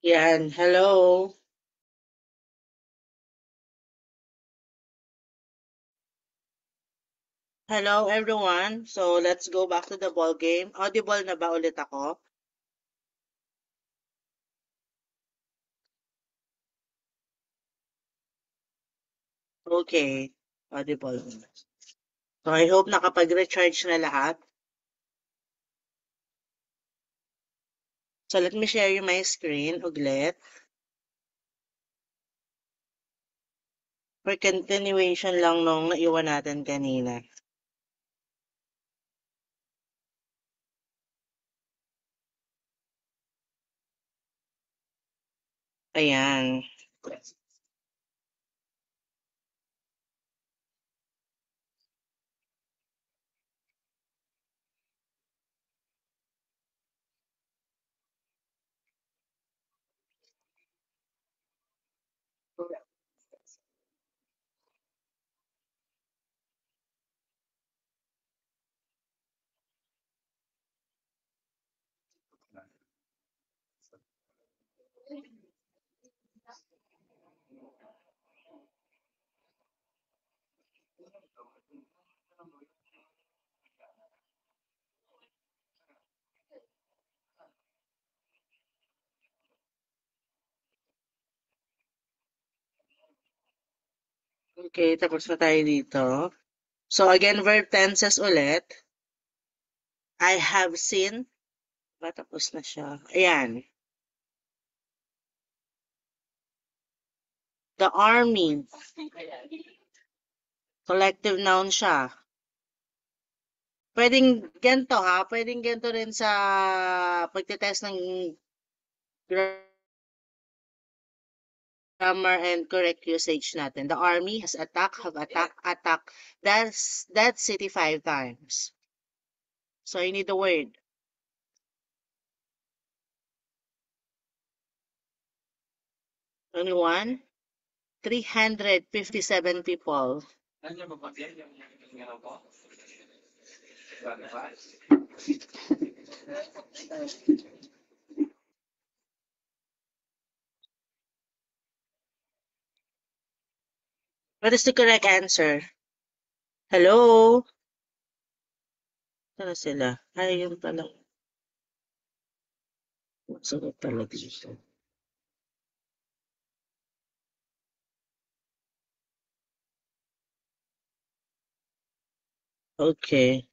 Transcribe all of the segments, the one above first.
Yan, hello. Hello everyone. So let's go back to the ball game. Audible na ba ulit ako? Okay. Audible. So I hope nakapag-recharge na lahat. So let me share you my screen uglit. For continuation lang nung naiwan natin kanina. Ayan. Okay, tapos na tayo dito. So again, verb tenses ulit. I have seen. Tapos na siya. Ayan. The army. Collective noun siya. Pwedeng ganito ha, pwedeng ganito rin sa pagte-test ng grammar and correct usage natin. The army has attacked, have attacked that city 5 times. So I need the word. Anyone? 357 people. What is the correct answer? Hello? Saan sila? Ay, yun pala. Sagot pala dito. Okay.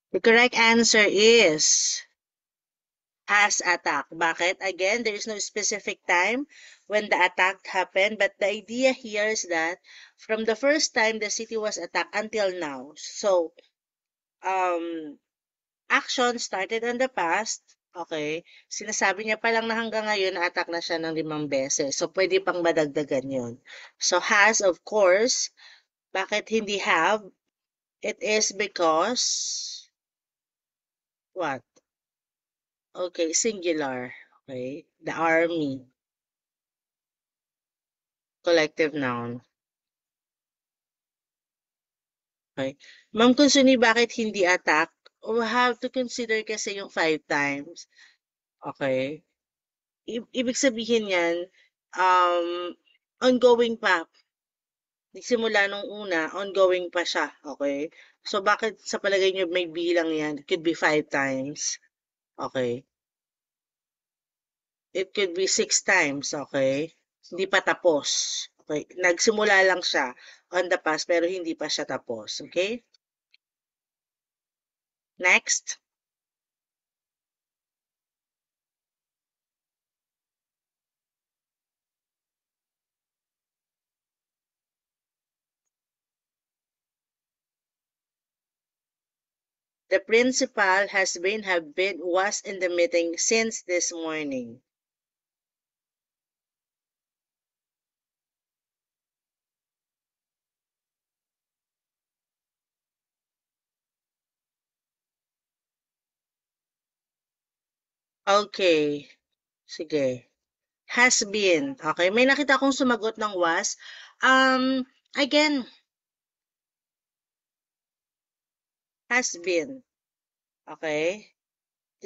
The correct answer is has attack. Bakit? Again, there is no specific time when the attack happened, but the idea here is that from the first time the city was attacked until now. So, action started in the past. Okay. Sinasabi niya pa lang na hanggang ngayon na-attack na siya ng 5 beses. So, pwede pang madagdagan yun. So, has, of course. Bakit hindi have? It is because, what? Okay, singular. Okay. The army. Collective noun. Okay. Ma'am Kunsuni, bakit hindi attack? We have to consider kasi yung 5 times. Okay. Ibig sabihin yan, ongoing pa. Nagsimula nung una, ongoing pa siya. Okay. So, bakit sa palagay niyo may bilang yan? It could be 5 times. Okay. It could be 6 times. Okay. Hindi pa tapos. Okay. Nagsimula lang siya on the past pero hindi pa siya tapos. Okay. Next. The principal has been, have been, was in the meeting since this morning. Okay. Sige. Has been. Okay. May nakita akong sumagot ng was. Again, has been. Okay.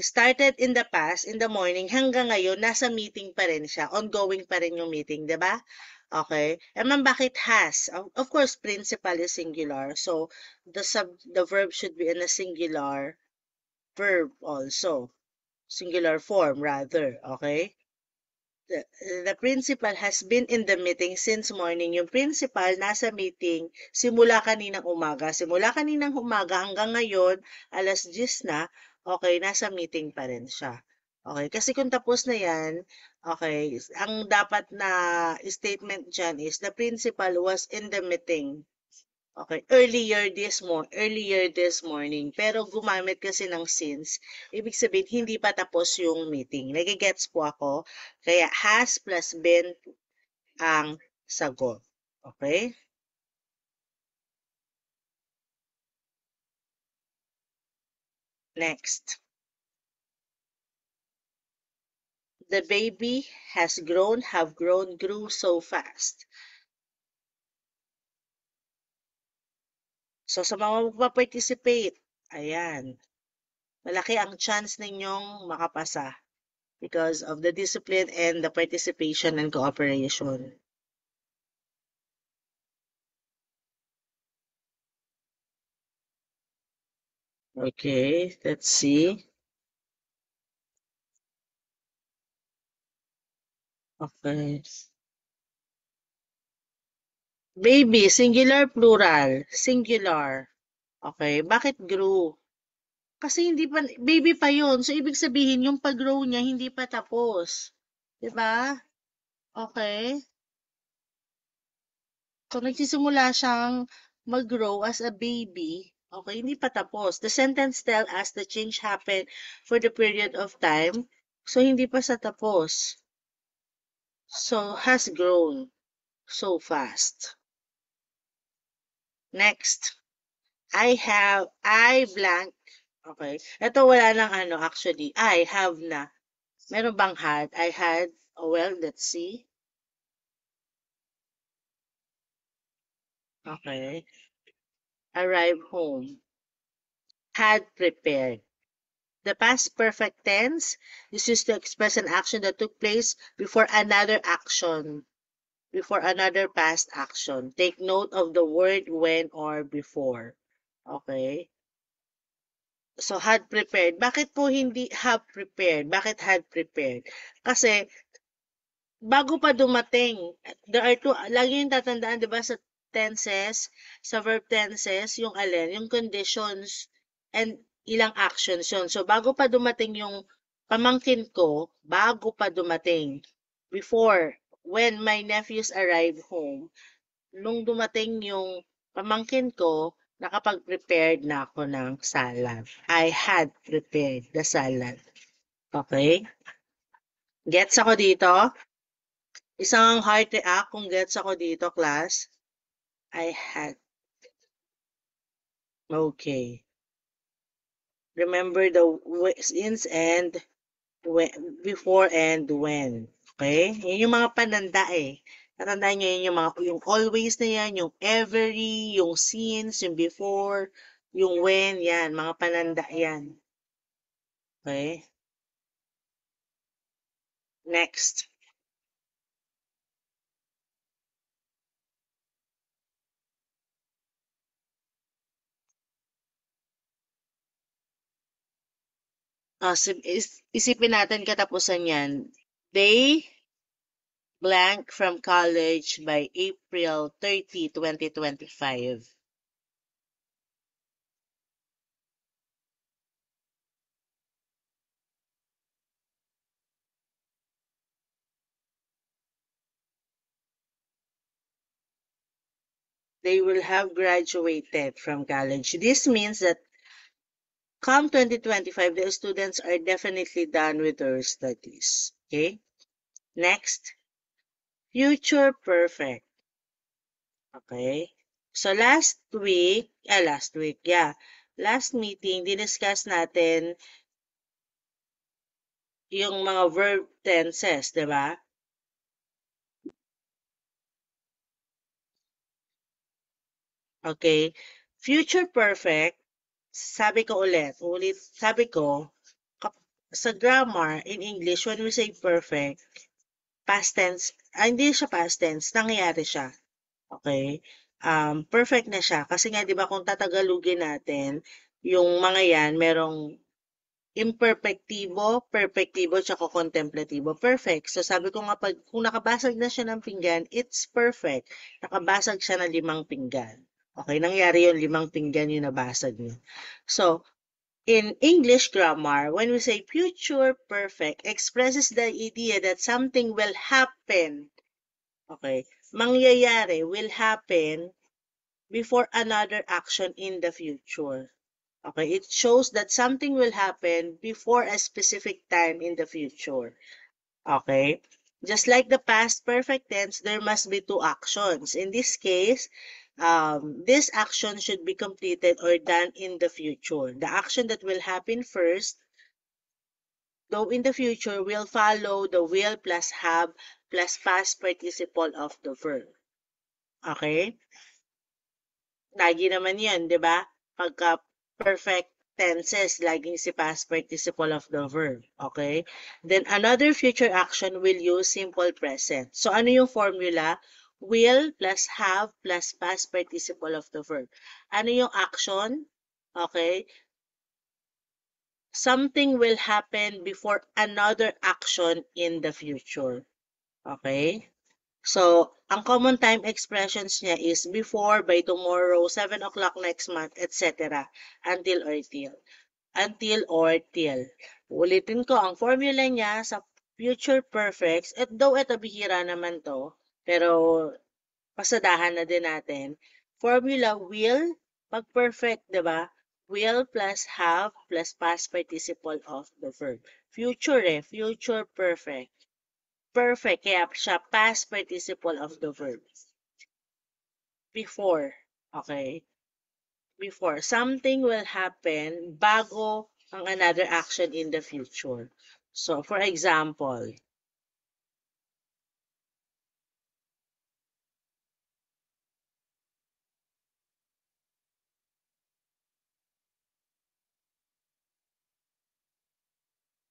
started in the past, in the morning, hanggang ngayon, nasa meeting pa rin siya. Ongoing pa rin yung meeting, di ba? Okay. And man, bakit has? Of course, principal is singular. So, the verb should be in a singular verb also. Singular form, rather. Okay? The, the principal has been in the meeting since morning. Yung principal nasa meeting simula kaninang umaga. Simula kaninang umaga hanggang ngayon, alas 10 na, okay, nasa meeting pa rin siya. Okay, kasi kung tapos na yan, okay, ang dapat na statement dyan is the principal was in the meeting. Okay, earlier this morning. Pero gumamit kasi ng since, ibig sabihin hindi pa tapos yung meeting. Nagigets po ako. Kaya has plus been ang sagot. Okay? Next. The baby has grown, have grown, grew so fast. So sa mga magpa-participate, ayan, malaki ang chance ninyong makapasa because of the discipline and the participation and cooperation. Okay, let's see. Okay. Baby, singular, plural. Singular. Okay, bakit grew? Kasi hindi pa, baby pa yon. So, ibig sabihin, yung pag-grow niya, hindi pa tapos. 'Di ba? Okay. So, nagsisimula siyang mag-grow as a baby. Okay, hindi pa tapos. The sentence tell us the change happened for the period of time. So, hindi pa sa tapos. So, has grown so fast. Next. I blank. Okay. Ito wala nang ano actually. I have na. Meron bang had? I had. Oh, well, let's see. Okay. Arrive home. Had prepared. The past perfect tense is used to express an action that took place before another action. Before another past action. Take note of the word when or before. Okay. So, had prepared. Bakit po hindi have prepared? Bakit had prepared? Kasi, bago pa dumating, there are two, lagi yung tatandaan, di ba, sa tenses, sa verb tenses, yung alin, yung conditions, and ilang actions yun. So, bago pa dumating yung pamangkin ko, bago pa dumating, before, when my nephews arrive home, nung dumating yung pamangkin ko, nakapag-prepared na ako ng salad. I had prepared the salad. Okay? Gets ako dito? Isang heart react kung gets ako dito, class. I had. Okay. Remember the since and when, before and when. Okay? Yan yung mga pananda eh. Natandaan nyo yun yung mga, yung always na yan, yung every, yung since, yung before, yung when, yan. Mga pananda yan. Okay? Next. Isipin natin katapusan yan. They blank from college by April 30, 2025. They will have graduated from college. This means that come 2025, the students are definitely done with their studies. Okay? Next, future perfect. Okay? So last meeting, diniscuss natin yung mga verb tenses, di ba? Okay? Future perfect, sabi ko ulit, sabi ko, sa grammar in English, when we say perfect, past tense, hindi siya past tense, nangyayari siya. Okay? Perfect na siya. Kasi nga, di ba, kung tatagalugin natin, yung mga yan, merong imperfectibo, perfectibo, tsaka contemplatibo. Perfect. So, sabi ko nga, kung nakabasag na siya ng pinggan, it's perfect. Nakabasag siya ng 5 pinggan. Okay, nangyari yung 5 pinggan yung nabasag niya. So, in English grammar, when we say future perfect, expresses the idea that something will happen. Okay, mangyayari, will happen before another action in the future. Okay, it shows that something will happen before a specific time in the future. Okay, just like the past perfect tense, there must be 2 actions. In this case, this action should be completed or done in the future. The action that will happen first, though in the future, will follow the will plus have plus past participle of the verb. Okay? Lagi naman yan, di ba? Pagka perfect tenses, laging si past participle of the verb. Okay? Then, another future action will use simple present. So, ano yung formula? Will plus have plus past participle of the verb. Ano yung action? Okay? Something will happen before another action in the future. Okay? So, ang common time expressions niya is before, by tomorrow, 7 o'clock next month, etc. Until or till. Until or till. Ulitin ko, ang formula niya sa future perfects, though ito bihira naman to, pero pasadahan na din natin. Formula will, pag perfect, di ba? Will plus have plus past participle of the verb. Future future perfect. Perfect, kaya siya past participle of the verb. Before, okay? Before, something will happen bago ang another action in the future. So, for example,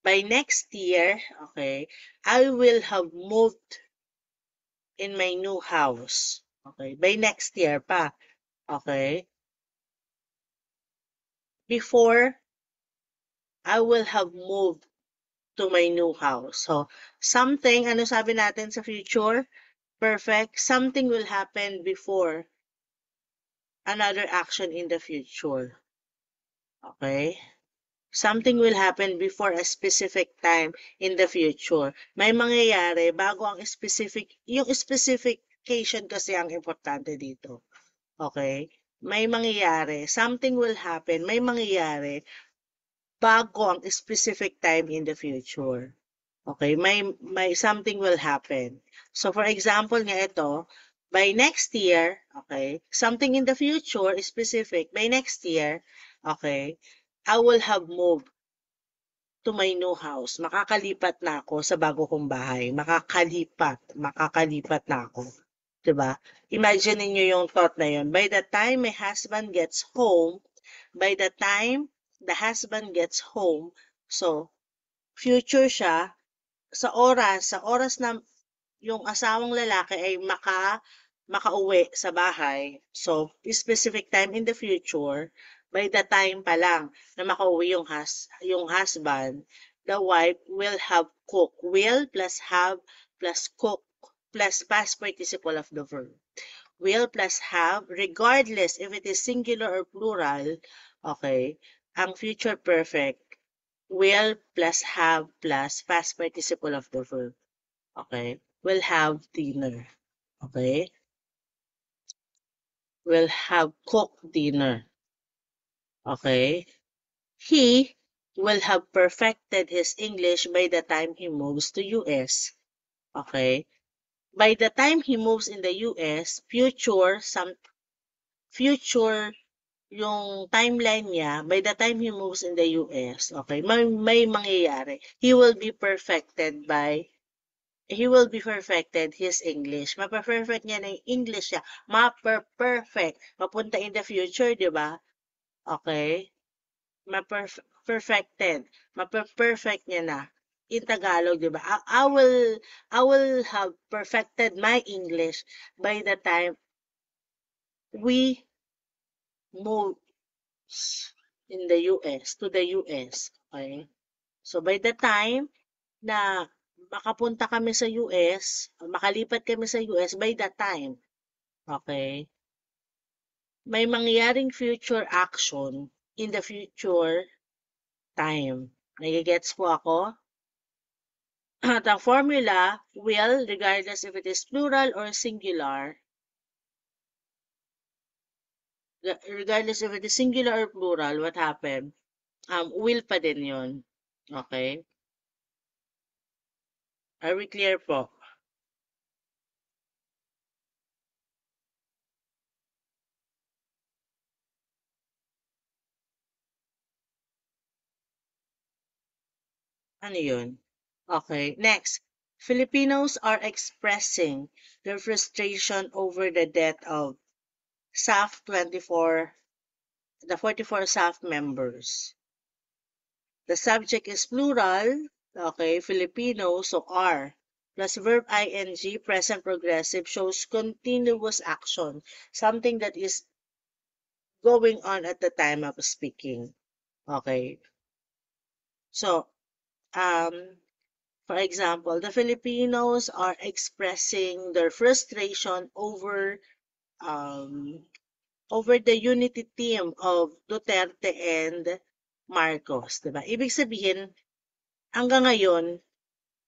by next year, okay, I will have moved in my new house. Okay, by next year pa. Okay? Before, I will have moved to my new house. So, something, ano sabi natin sa future? Perfect. Something will happen before another action in the future. Okay? Something will happen before a specific time in the future. May mangyayari bago ang specific, yung specification kasi ang importante dito. Okay? May mangyayari. Something will happen. May mangyayari bago ang specific time in the future. Okay, may something will happen. So for example nga ito, by next year, okay, something in the future is specific. By next year, okay, I will have moved to my new house. Makakalipat na ako sa bago kong bahay. Makakalipat na ako. 'Di ba? Imagine niyo yung thought na yun. By the time my husband gets home, by the time the husband gets home, so future siya, sa oras na yung asawang lalaki ay makauwi sa bahay. So, specific time in the future, by the time pa lang na makauwi yung husband, the wife will have cook. Will plus have plus cook plus past participle of the verb. Will plus have, regardless if it is singular or plural, okay, ang future perfect, will plus have plus past participle of the verb. Okay? Will have dinner. Okay? Will have cooked dinner. Okay? He will have perfected his English by the time he moves to US. Okay? By the time he moves in the US, future yung timeline niya, by the time he moves in the US, okay, may mangyayari. He will be perfected his English. Mape-perfect niya na yung English niya. Mape-perfect. Papunta in the future, di ba? Okay? perfected. Mape-perfect niya na in Tagalog, 'di ba? I will have perfected my English by the time we move in the US, to the US. Okay? So by the time na makapunta kami sa US, makalipat kami sa US, by that time, okay, may mangyaring future action in the future time. Nagigets po ako? At ang formula will, regardless if it is plural or singular, regardless if it is singular or plural, what happened? Will pa din yun. Okay? Are we clear po? Ano yun? Okay. Next. Filipinos are expressing their frustration over the death of SAF 24, the 44 SAF members. The subject is plural, okay, Filipino, so are. Plus verb ing, present progressive, shows continuous action, something that is going on at the time of speaking. Okay. So, for example, the Filipinos are expressing their frustration um, over the unity team of Duterte and Marcos, 'di ba? Ibig sabihin, hanggang ngayon,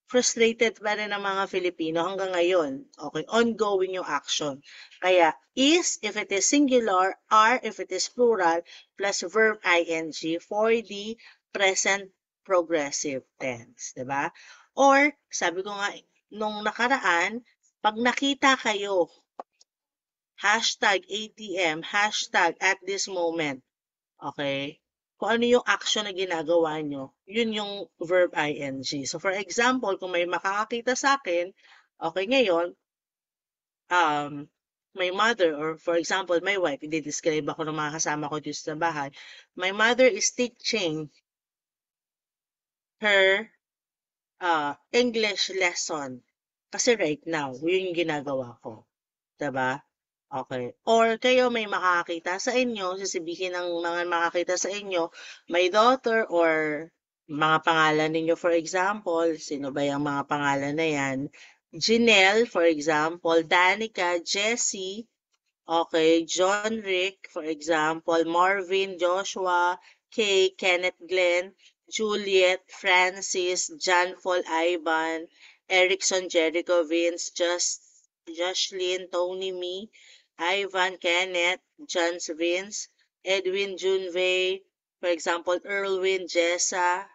frustrated pa rin ang mga Filipino hanggang ngayon. Okay, ongoing yung action. Kaya, is, if it is singular, are, if it is plural, plus verb ing for the present progressive tense. Diba? Or, sabi ko nga, nung nakaraan, pag nakita kayo, hashtag ATM, hashtag at this moment, okay? Kung ano yung action na ginagawa nyo, yun yung verb ing. So, for example, kung may makakakita sa akin, okay, ngayon, my mother, or for example, my wife, i-describe ako ng mga kasama ko dito sa bahay, my mother is teaching her English lesson. Kasi right now, yun yung ginagawa ko. Diba? Okay. Or kayo may makakita sa inyo, sasabihin ng mga makakita sa inyo, my daughter or mga pangalan ninyo for example, sino ba yung mga pangalan na yan? Janelle, for example, Danica, Jessie, okay, John Rick, for example, Marvin, Joshua, Kay, Kenneth Glenn, Juliet, Francis, John Paul Ivan, Erickson, Jericho, Vince, Jocelyn, Tony, Me, Ivan, Kenneth, John Vince, Edwin, Junvey, for example, Erwin, Jessa,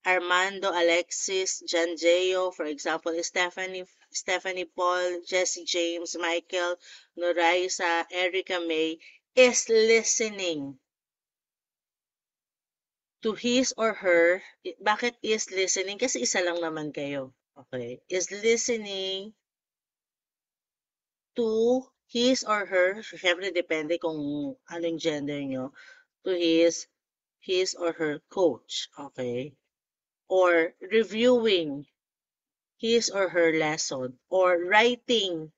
Armando, Alexis, Janjeo, for example, Stephanie Paul, Jesse James, Michael, Noraisa, Erica May, is listening to his or her. Bakit is listening? Kasi isa lang naman kayo. Okay? Is listening to his or her, syempre depende kung anong gender nyo, to his or her coach, okay? Or reviewing his or her lesson, or writing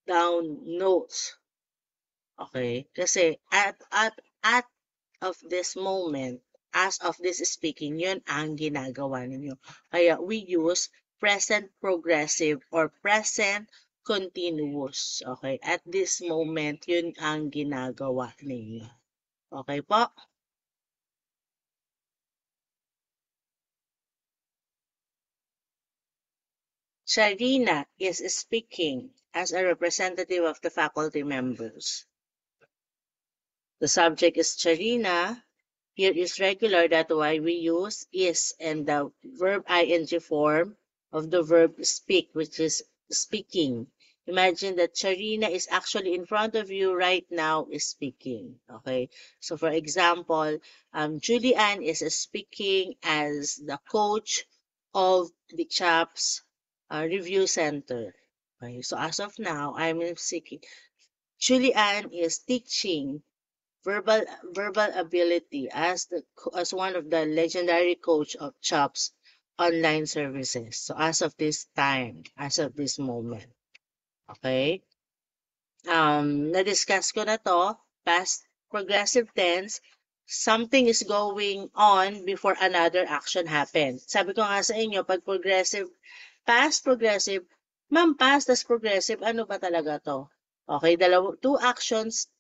down notes, okay? Kasi at of this moment, as of this speaking, yun ang ginagawa ninyo. Kaya we use present progressive or present continuous. Okay? At this moment, yun ang ginagawa ninyo. Okay po? Sharina is speaking as a representative of the faculty members. The subject is Sharina. Here is regular, that's why we use is and the verb ing form of the verb speak, which is speaking. Imagine that Sharina is actually in front of you right now is speaking. Okay? So for example, Julian is speaking as the coach of the CHAPS Review Center. Okay? So as of now, I'm speaking. Julian is teaching verbal ability as one of the legendary coach of Chops online services. So as of this time, as of this moment, okay? Na-discuss ko na to, past progressive tense, something is going on before another action happens. Sabi ko nga sa inyo, pag progressive, past progressive, ma'am, past tas progressive, ano ba talaga to? Okay, two actions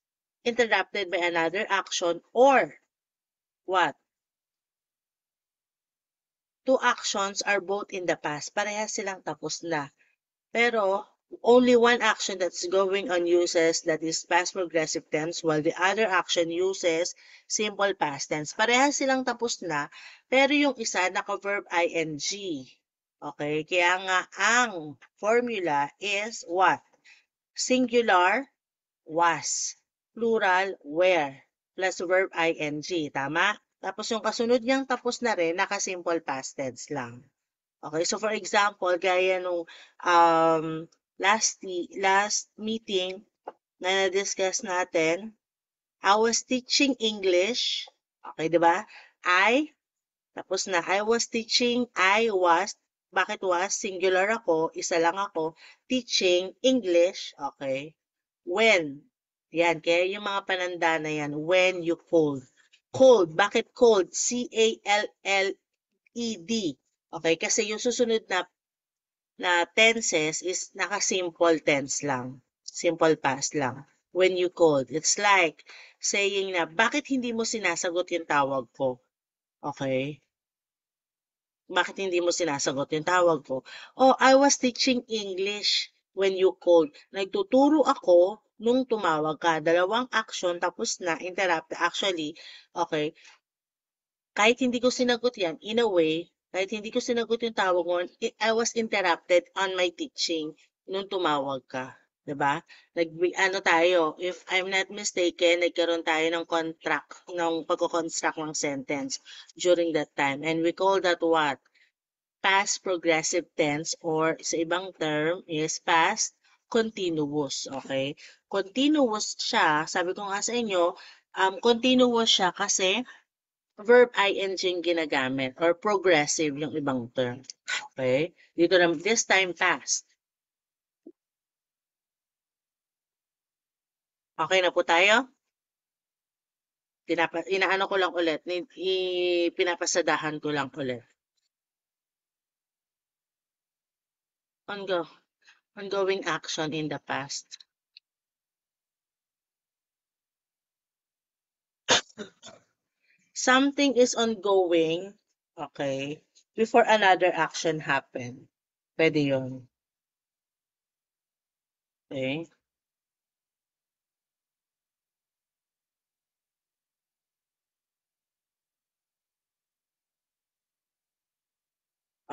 interrupted by another action or what? Two actions are both in the past. Parehas silang tapos na. Pero, only one action that's going on uses that is past progressive tense while the other action uses simple past tense. Parehas silang tapos na, pero yung isa naka-verb ing. Okay? Kaya nga, ang formula is what? Singular, was. Plural, were. Plus verb ing. Tama? Tapos yung kasunod niyang tapos na rin, naka-simple past tense lang. Okay, so for example, gaya nung last meeting na na-discuss natin, I was teaching English. Okay, di ba? Tapos na, I was teaching, bakit was? Singular ako, isa lang ako, teaching English. Okay. When? Yan, kaya yung mga pananda na yan, when you cold. Cold, bakit cold? C-A-L-L-E-D. Okay, kasi yung susunod na tenses is naka-simple tense lang. Simple past lang. When you called. It's like saying na, bakit hindi mo sinasagot yung tawag ko? Okay? Bakit hindi mo sinasagot yung tawag ko? Oh, I was teaching English when you called. Nagtuturo ako nung tumawag ka. Dalawang action, tapos na, interrupt. Actually, okay, kahit hindi ko sinagot yan, in a way, kahit hindi ko sinagot yung tawag mo, I was interrupted on my teaching nung tumawag ka. 'Di ba? Ano tayo, if I'm not mistaken, nagkaroon tayo ng contract, ng pagko-construct ng sentence during that time. And we call that what? Past progressive tense or sa ibang term is past continuous. Okay? Continuous siya, sabi ko nga sa inyo, continuous siya kasi verb ing ginagamit or progressive yung ibang term. Okay? Dito na, this time past. Okay na po tayo? Inaano ko lang ulit, pinapasadahan ko lang ulit. Ongoing action in the past. Something is ongoing, okay, before another action happen. Pwede yun. Okay?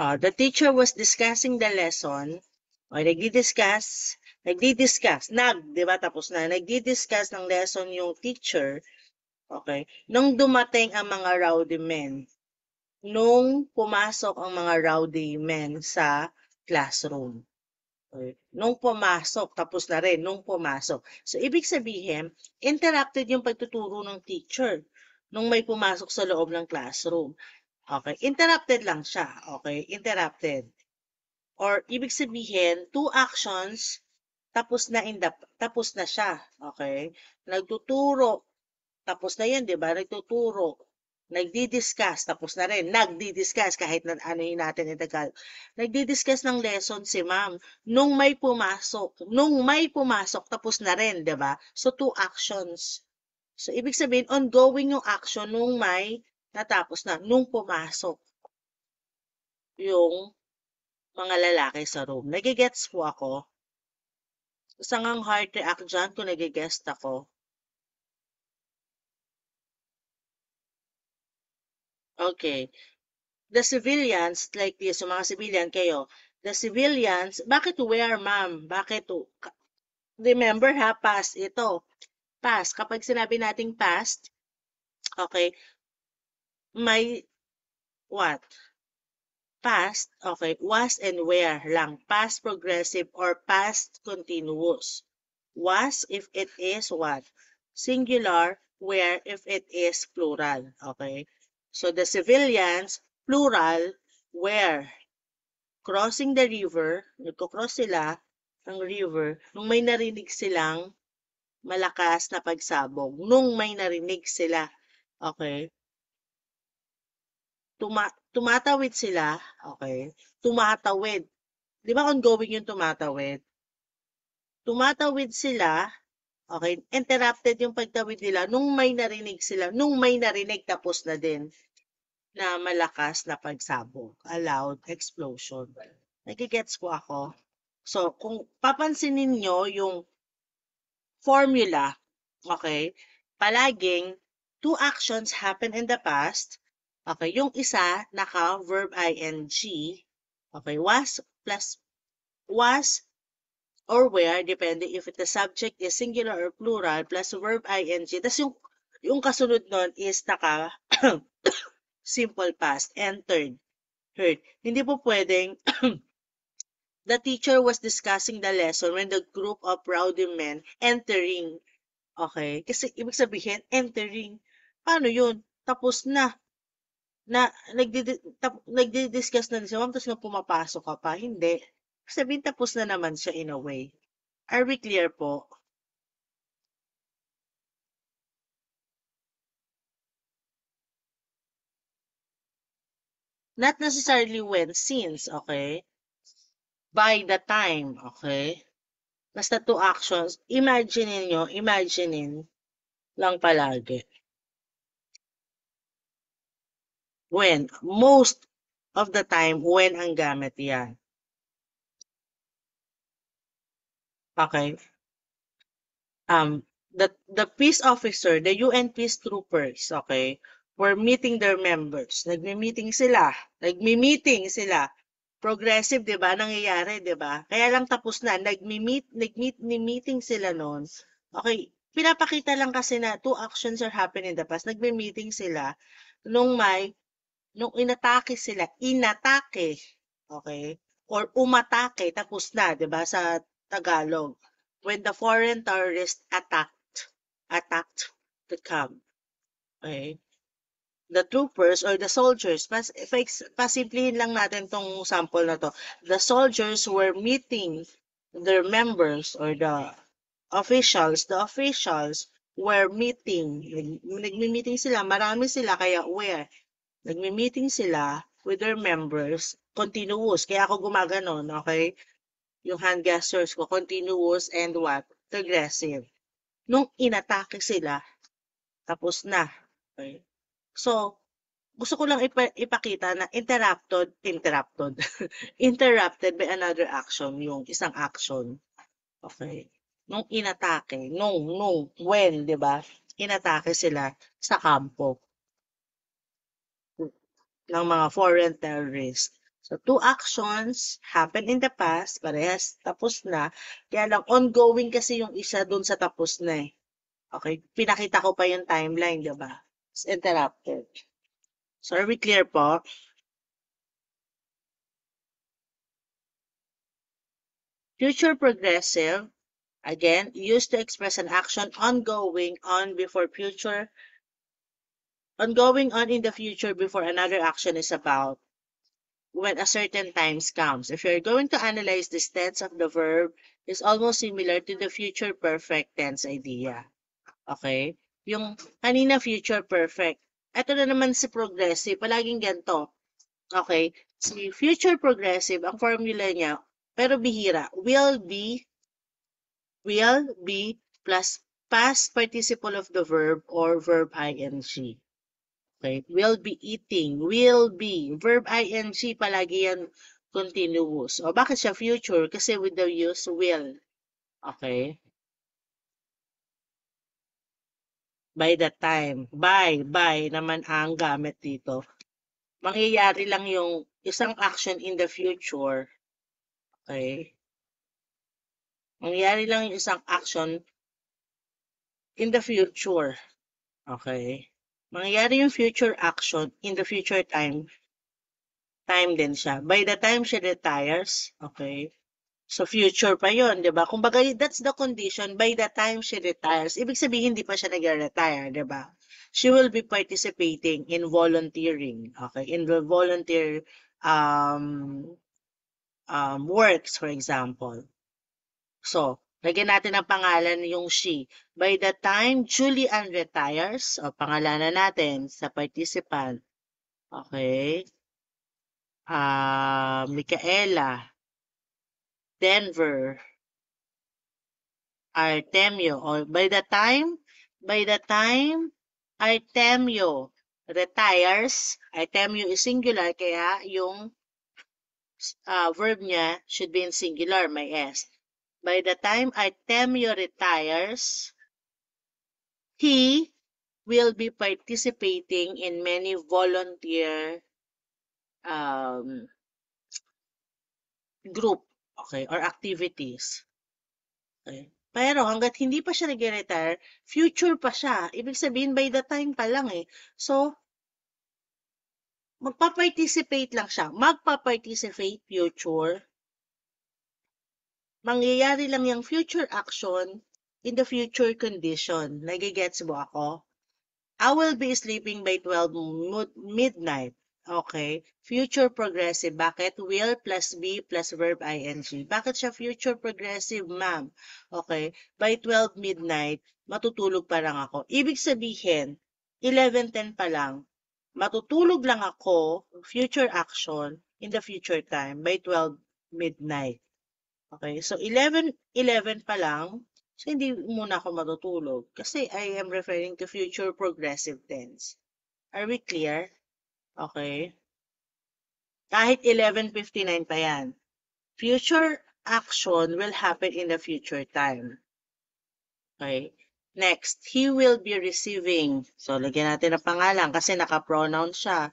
The teacher was discussing the lesson. O, nagdi-discuss, di ba? Tapos na, nagdi-discuss ng lesson yung teacher. Okay? Nung dumating ang mga rowdy men, nung pumasok ang mga rowdy men sa classroom. Okay? Nung pumasok, tapos na rin, nung pumasok. So, ibig sabihin, interrupted yung pagtuturo ng teacher nung may pumasok sa loob ng classroom. Okay? Interrupted lang siya. Okay? Interrupted. Or, ibig sabihin, two actions, tapos na siya. Okay? Nagtuturo, tapos na yan, di ba? Nagtuturo, nagdi-discuss, tapos na rin, nagdi-discuss, kahit na ano yun natin in Tagalog. Nagdi-discuss ng lesson si ma'am. Nung may pumasok, tapos na rin, di ba? So, two actions. So, ibig sabihin, ongoing yung action nung may natapos na, nung pumasok yung mga lalaki sa room. Nagigets po ako. Isang ang heart react dyan kung nagigest ako. Okay. The civilians, like this, yung mga civilian kayo, the civilians, bakit where, ma'am? Bakit? Remember ha, past ito. Past. Kapag sinabi nating past, okay, may what? Past, okay, was and where lang. Past progressive or past continuous. Was if it is what? Singular, where if it is plural. Okay? So the civilians, plural, where crossing the river, nagko-cross sila ng river, nung may narinig silang malakas na pagsabog. Nung may narinig sila. Okay? Tumatawid sila. Okay? Tumatawid. Di ba ongoing yung tumatawid? Tumatawid sila. Okay? Interrupted yung pagtawid nila nung may narinig sila. Nung may narinig, tapos na din na malakas na pagsabog. A loud explosion. Nagigets ko ako. So, kung papansinin nyo yung formula, okay, palaging two actions happen in the past. Okay, yung isa naka-verb ing. Okay, was or where, depende if the subject is singular or plural, plus verb ing. Tapos yung kasunod nun is naka simple past, entered, heard. Hindi po pwedeng the teacher was discussing the lesson when the group of rowdy men entering. Okay? Kasi ibig sabihin, entering. Paano yun? Tapos na. Nagdi-discuss na siya, ma'am, tapos na pumapasok ka pa. Hindi. Sabihin, tapos na naman siya in a way. Are we clear po? Not necessarily when, since, okay? By the time, okay? Basta two actions, imaginein lang palagi. When, most of the time, when ang gamit yan. Okay? The peace officer, the UN peace troopers, okay, were meeting their members. Nagmi-meeting sila. Progressive, 'di ba? Nangyayari, 'di ba? Kaya lang tapos na, nagmi-meeting sila noon. Okay, pinapakita lang kasi na two actions are happening in the past. Nagmi-meeting sila nung inatake, okay? Or umatake tapos na, 'di ba, sa Tagalog. When the foreign terrorists attacked the camp. Okay? The troopers or the soldiers, pasimplihin lang natin tong sample na to. The soldiers were meeting their members or the officials were meeting. Nagmi-meeting sila, marami sila, kaya where? Nagmi-meeting sila with their members, continuous. Kaya ako gumaganon, okay? Yung hand gestures ko, continuous and what? Progressive. Nung inatake sila, tapos na. Okay? So, gusto ko lang ipakita na interrupted by another action, yung isang action. Okay? Nung inatake, when, di ba? Inatake sila sa kampo ng mga foreign terrorists. So, two actions happen in the past, parehas tapos na. Kaya lang, ongoing kasi yung isa dun sa tapos na eh. Okay? Pinakita ko pa yung timeline, di ba? It's interrupted. So, are we clear po? Future progressive, again, used to express an action ongoing on in the future before another action is about when a certain time comes. If you're going to analyze the tense of the verb, it's almost similar to the future perfect tense idea. Okay? Yung kanina future perfect. Ito na naman si progressive, palaging ganito. Okay? Si future progressive, ang formula niya, pero bihira, will be plus past participle of the verb or verb ing. Okay? Will be eating. Will be. Verb ing, palagi yan continuous. O bakit siya future? Kasi with the use will. Okay? By the time. By naman ang gamit dito. Mangyayari lang yung isang action in the future. Okay? Mangyayari lang yung isang action in the future. Okay? Mangyayari yung future action in the future time din siya. By the time she retires, okay, So, future pa yon, di ba? Kumbaga, that's the condition by the time she retires. Ibig sabihin, hindi pa siya nag-retire, di ba? She will be participating in volunteering, okay? In the volunteer um, works, for example. So, lagyan natin ang pangalan yung she. By the time Julian retires, o pangalanan natin sa participant, okay? Micaela, Denver, Artemio, or by the time Artemio retires, Artemio is singular, kaya yung verb niya should be in singular, may S. By the time Artemio retires, he will be participating in many volunteer um, group, okay, or activities. Okay. Pero hangga't hindi pa siya nag-retire, future pa siya. Ibig sabihin, by the time pa lang eh. So, magpa-participate lang siya. Magpa-participate future. Mangyayari lang yung future action in the future condition. Nagigets mo ako? I will be sleeping by 12 midnight. Okay. Future progressive. Bakit? Will plus be plus verb ing. Bakit siya future progressive, ma'am? Okay. By 12 midnight, matutulog pa lang ako. Ibig sabihin, 11:10 pa lang, matutulog lang ako, future action, in the future time, by 12 midnight. Okay. So, 11:11 pa lang, so, hindi muna ako matutulog kasi I am referring to future progressive tense. Are we clear? Okay. Kahit 11:59 pa yan. Future action will happen in the future time. Okay. Next, he will be receiving. So, lagyan natin ang pangalan kasi naka-pronoun siya.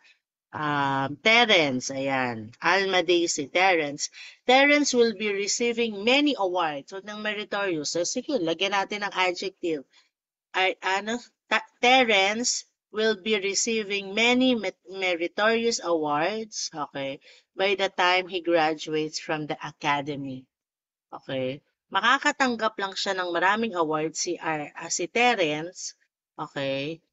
Terence, ayan. Alma Daisy, Terence. Terence will be receiving many awards. So, ng meritorious. So, sige, lagyan natin ng adjective. Terence will be receiving many meritorious awards, okay, by the time he graduates from the academy. Okay? Makakatanggap lang siya ng maraming awards si Terence, okay,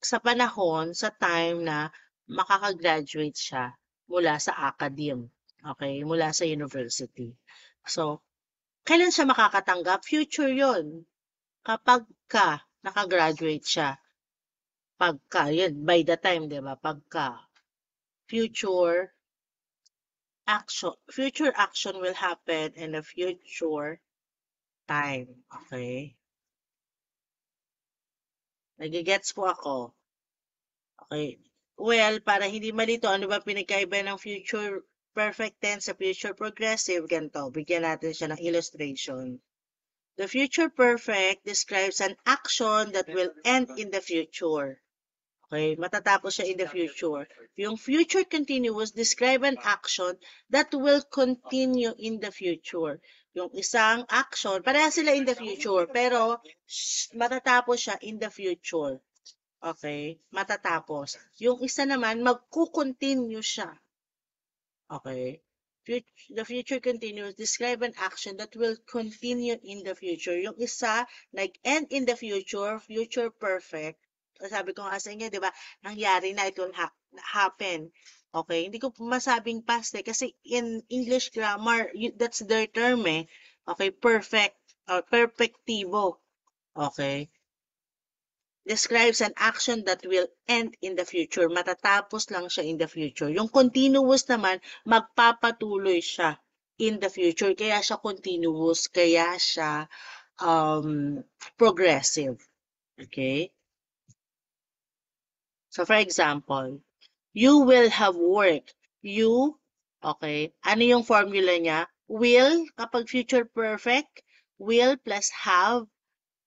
sa panahon, sa time na makakagraduate siya mula sa academe, okay, mula sa university. So, kailan siya makakatanggap? Future yon. Kapag nakagraduate siya. Pagka, yun, by the time, di ba? Pagka, future action will happen in the future time. Okay? Nagigets po ako. Okay. Well, para hindi malito, ano ba pinagkaiba ng future perfect tense sa future progressive? Ganito, bigyan natin siya ng illustration. The future perfect describes an action that will end in the future. Okay, matatapos siya in the future. Yung future continuous describe an action that will continue in the future. Yung isang action, pareha sila in the future, pero matatapos siya in the future. Okay, matatapos. Yung isa naman, magkukontinue siya. Okay. The future continuous describe an action that will continue in the future. Yung isa, nag-end in the future perfect. Sabi ko nga sa inyo, di ba, nangyari na, it will happen. Okay, hindi ko masabing past eh, kasi in English grammar, that's their term eh. Okay, perfect, or perfectivo. Okay. Describes an action that will end in the future. Matatapos lang siya in the future. Yung continuous naman, magpapatuloy siya in the future. Kaya siya continuous, kaya siya progressive. Okay? So, for example, you will have work. You, okay, ano yung formula niya? Will, kapag future perfect, will plus have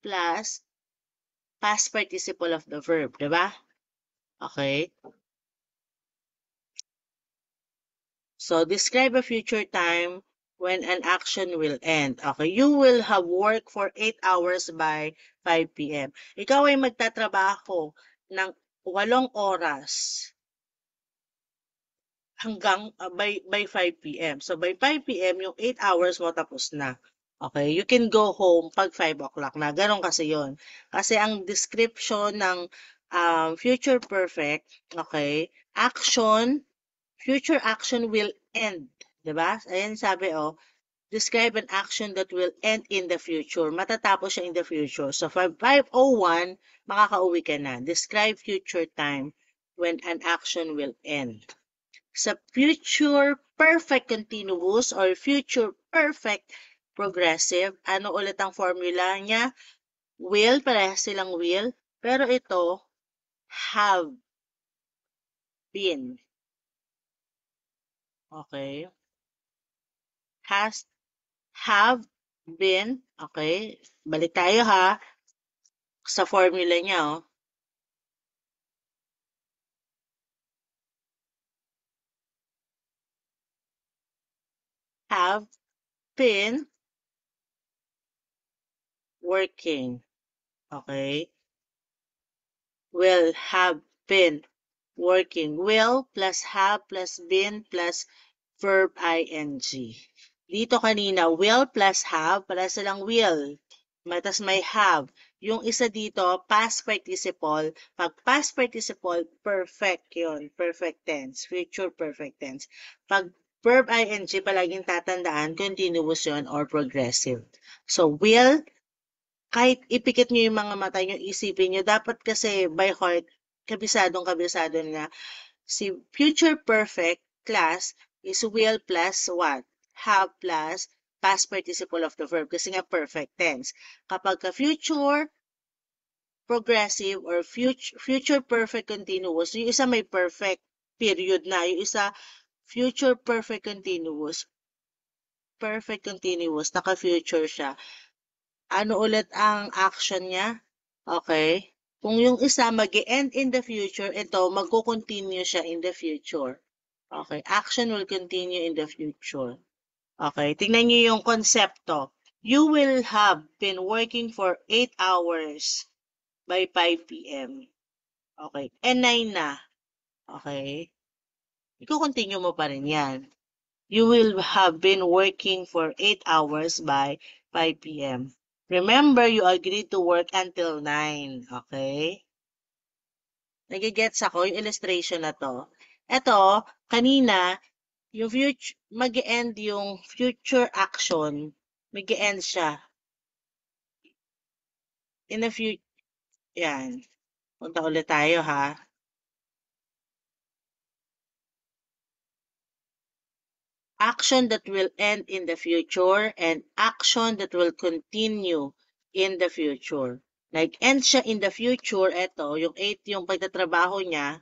plus past participle of the verb, diba? Okay? So, describe a future time when an action will end. Okay, you will have work for 8 hours by 5 p.m. Ikaw ay magtatrabaho ng 8 oras hanggang by 5 p.m. So by 5 p.m. yung 8 hours mo tapos na. Okay, you can go home pag 5 o'clock na. Ganon kasi yon. Kasi ang description ng future perfect, okay, action, future action will end. 'Di ba? Ayan sabi, describe an action that will end in the future. Matatapos siya in the future. So, 5:01, makakauwi ka na. Describe future time when an action will end. Sa future perfect continuous or future perfect progressive, ano ulit ang formula niya? Will, parehas silang will. Pero ito, have been. Okay? Has, have been. Okay? Balik tayo ha. Sa formula niya, have been working. Okay? Will have been working. Will plus have plus been plus verb ing. Dito kanina, will plus have, para silang will. Matas may have. Yung isa dito, past participle. Pag past participle, perfect yon, perfect tense, future perfect tense. Pag verb ing, palaging tatandaan, continuous yon or progressive. So, will, kahit ipikit nyo yung mga mata nyo, isipin nyo, dapat kasi by heart, kabisadong-kabisado na si future perfect class is will plus what? Have plus past participle of the verb kasi nga perfect tense. Kapag ka future progressive or future perfect continuous, yung isa may perfect period na, yung isa future perfect continuous, naka-future siya. Ano ulit ang action niya? Okay? Kung yung isa mag-end in the future, ito magko-continue siya in the future. Okay? Action will continue in the future. Okay? Tingnan niyo yung konsepto. You will have been working for 8 hours by 5 p.m. Okay? And 9 na. Okay? Iko-continue mo pa rin yan. You will have been working for 8 hours by 5 p.m. Remember, you agreed to work until 9. Okay? Nagigets ako yung illustration na to. Ito, kanina, yung future, mag-end yung future action, mag-end siya. In the future, yan. Punta ulit tayo ha. Action that will end in the future and action that will continue in the future. Nag-end siya in the future, eto, yung 8 yung pagtatrabaho niya,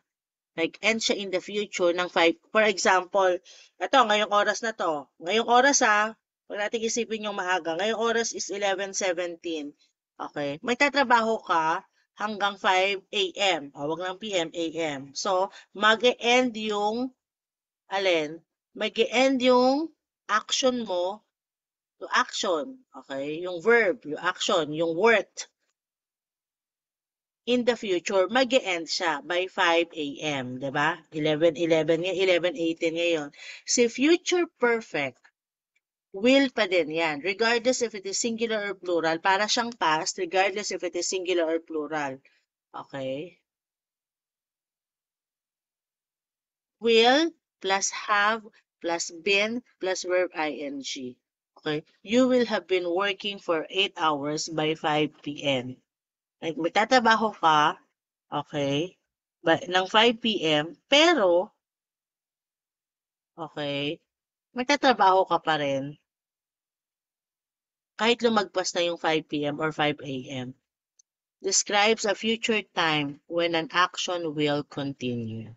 nag-end siya in the future ng 5. For example, eto, ngayong oras na to. Ngayong oras huwag natin isipin yung maaga. Ngayong oras is 11:17. Okay? May tatrabaho ka hanggang 5 a.m. Huwag lang p.m., a.m. So, mag-end yung alin? Mag-e-end yung action mo, yung action, okay? Yung verb, yung action, yung work. In the future, mag-e-end siya by 5 a.m., di ba? 11:11 nga, 11:18 ngayon. Si future perfect, will pa din yan. Regardless if it is singular or plural, para siyang past, regardless if it is singular or plural. Okay? Will plus have plus been plus verb ing. Okay? You will have been working for 8 hours by 5 p.m. Like, magtatrabaho ka, okay, ng 5 p.m., pero, okay, magtatrabaho ka pa rin kahit lumagpas na yung 5 p.m. or 5 a.m. Describes a future time when an action will continue.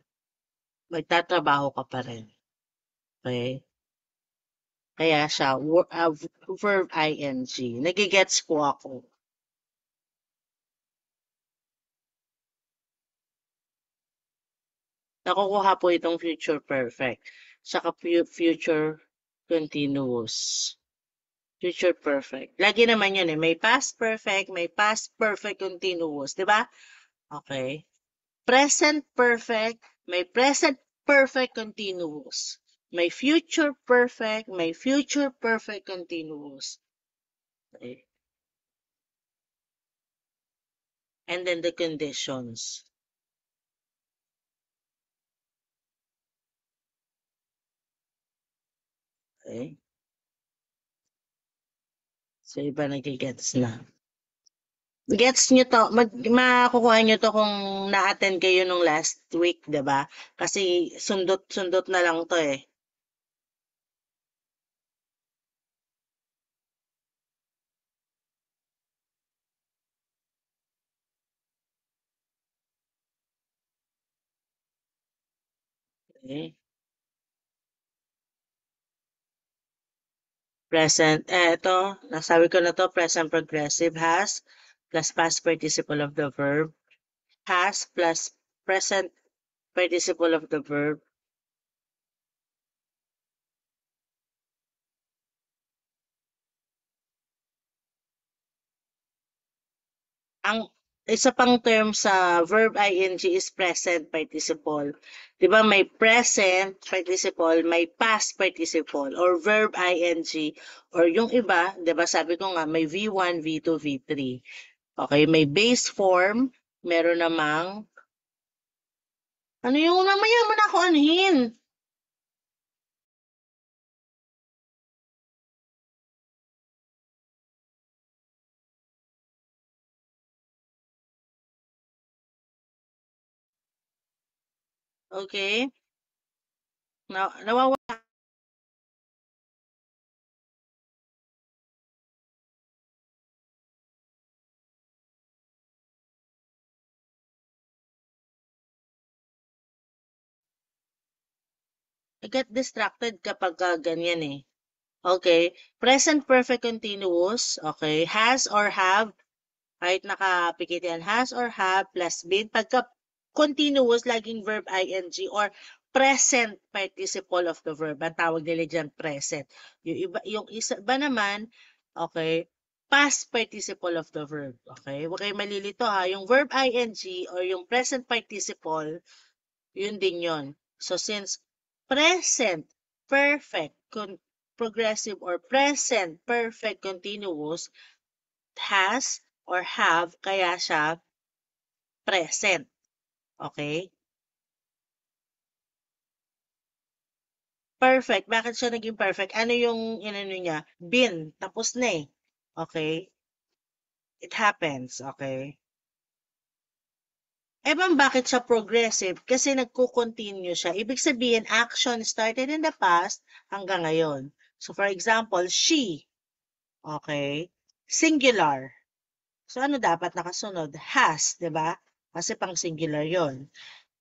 Magtatrabaho ka pa rin. Okay? Kaya siya, verb ing. Nagigets po ako. Nakukuha po itong future perfect. Saka future continuous. Future perfect. Lagi naman yun may past perfect, may past perfect continuous. Diba? Okay. Present perfect, may present perfect continuous. May future perfect, may future perfect continuous. Okay. And then the conditions. Okay. So, iba nagigets na. Gets nyo to, makukuha nyo to kung na-attend kayo nung last week, 'di ba? Kasi sundot-sundot na lang to eh. Okay. Present, ito, nasabi ko na to, present progressive has plus past participle of the verb. Has plus present participle of the verb. Ang isa pang term sa verb ing is present participle. 'Di ba may present participle, may past participle or verb ing or yung iba, 'di ba sabi ko nga may V1, V2, V3. Okay, may base form, meron namang ano yung mamaya mo na ako anuhin. Okay? Nawawala. I get distracted kapag ganyan eh. Okay, present perfect continuous, okay, has or have, kahit nakapikit yan, has or have plus been, pagka continuous, laging verb ing or present participle of the verb, ang tawag nila dyan present. Yung isa ba naman, okay, past participle of the verb, okay, huwag kayo malilito ha, yung verb ing or yung present participle, yun din yun. So since present perfect progressive or present perfect continuous has or have, kaya siya present. Okay? Perfect. Bakit siya naging perfect? Ano yung inano niya? Been. Tapos na eh. Okay? It happens. Okay? Ewan bakit siya progressive? Kasi nagko-continue siya. Ibig sabihin, action started in the past hanggang ngayon. So for example, she. Okay? Singular. So ano dapat nakasunod? Has, 'di ba? Kasi pang singular 'yon.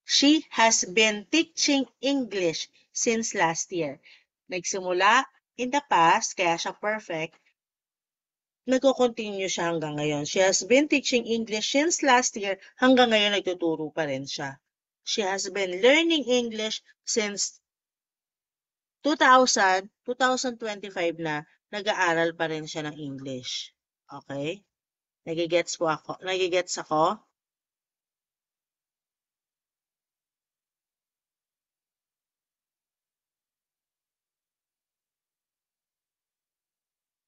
She has been teaching English since last year. Nagsimula in the past, kaya siya perfect. Nagko-continue siya hanggang ngayon. She has been teaching English since last year. Hanggang ngayon nagtuturo pa rin siya. She has been learning English since 2025 na nag-aaral pa rin siya ng English. Okay? Nagigets po ako? Nagigets ako?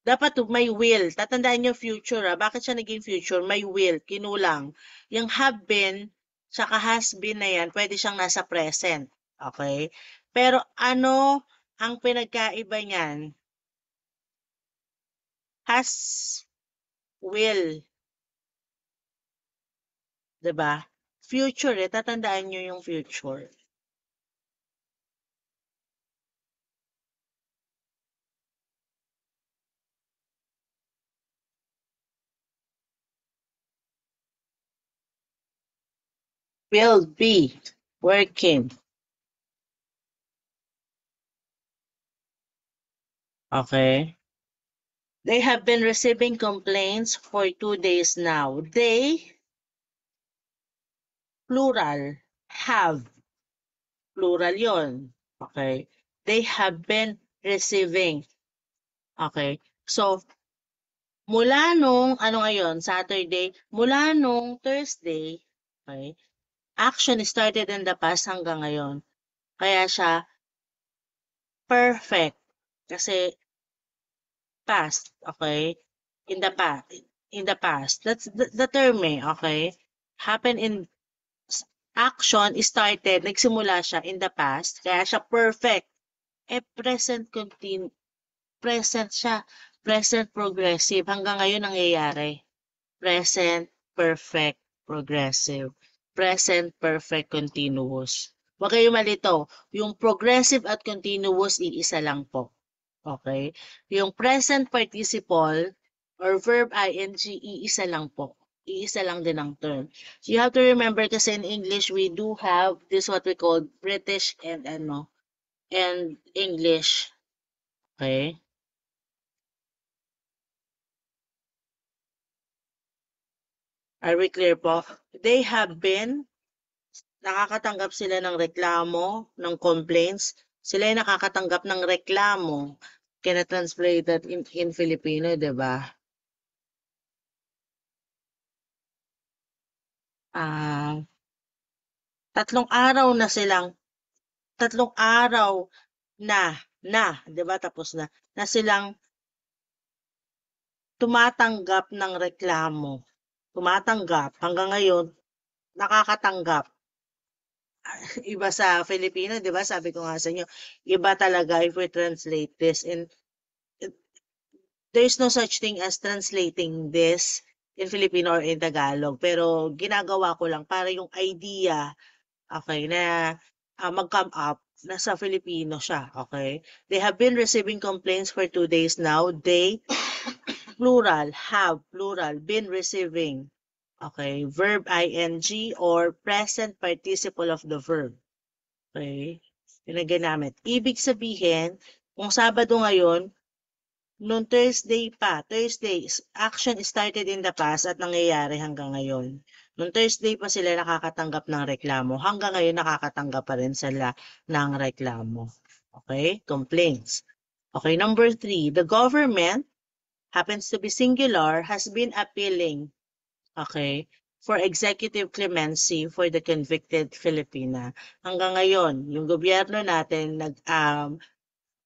Dapat may will. Tatandaan niyo future Bakit siya naging future? May will. Kinulang. Yung have been, tsaka has been na yan, pwede siyang nasa present. Okay? Pero ano ang pinagkaiba niyan? Has, will. 'Di ba? Future tatandaan niyo yung future. Will be working. Okay? They have been receiving complaints for 2 days now. They, plural, have. Plural yon. Okay? They have been receiving. Okay? So, mula nung, ano ngayon, Saturday, mula nung Thursday, okay, action started in the past hanggang ngayon. Kaya siya perfect. Kasi past, okay? In the past. In the past. That's the term eh, okay? Happen in action started, nagsimula siya in the past, kaya siya perfect. Eh, present siya, present progressive, hanggang ngayon nangyayari. Present perfect progressive, present perfect continuous. Huwag kayo malito, yung progressive at continuous, iisa lang po. Okay? Yung present participle or verb ing, iisa lang po. Iisa lang din ang term. So you have to remember kasi in English, we do have this what we call British and English. Okay? Are we clear po? They have been, nakakatanggap sila ng reklamo, ng complaints. Sila ay nakakatanggap ng reklamo. Can I translate that in Filipino, di ba? Ah, tatlong araw na, 'di ba tapos na silang tumatanggap ng reklamo. Tumatanggap, hanggang ngayon nakakatanggap. Iba sa Filipino, 'di ba sabi ko nga sa inyo, iba talaga if we translate this and there's no such thing as translating this in Filipino or in Tagalog. Pero ginagawa ko lang para yung idea, okay, na mag-come up, nasa Filipino siya, okay? They have been receiving complaints for 2 days now. They, plural, been receiving. Okay, verb ing or present participle of the verb. Okay, yun ang ginamit. Ibig sabihin, kung Sabado ngayon, noong Thursday, action started in the past at nangyayari hanggang ngayon. Noong Thursday pa sila nakakatanggap ng reklamo, hanggang ngayon nakakatanggap pa rin sila ng reklamo. Okay? Complaints. Okay, number 3, the government happens to be singular, has been appealing, okay, for executive clemency for the convicted Filipina. Hanggang ngayon, yung gobyerno natin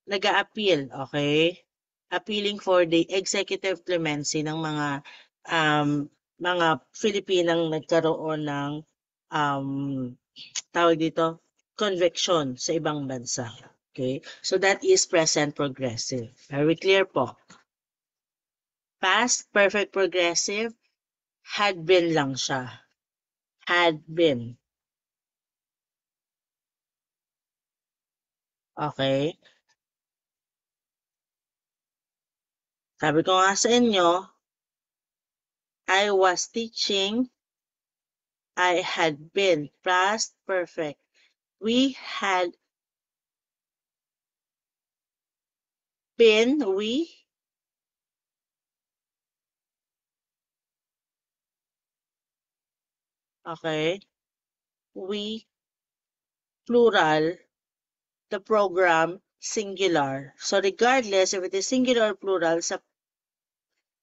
nag-a-appeal, okay? Appealing for the executive clemency ng mga Filipinang nagkaroon ng um, tawag dito, conviction sa ibang bansa. Okay? So that is present progressive. Very clear po. Past perfect progressive, had been lang siya. Had been. Okay? Sabi ko nga sa inyo, I was teaching, I had been past perfect. We had been, okay, we, plural, the program, singular. So regardless if it is singular or plural,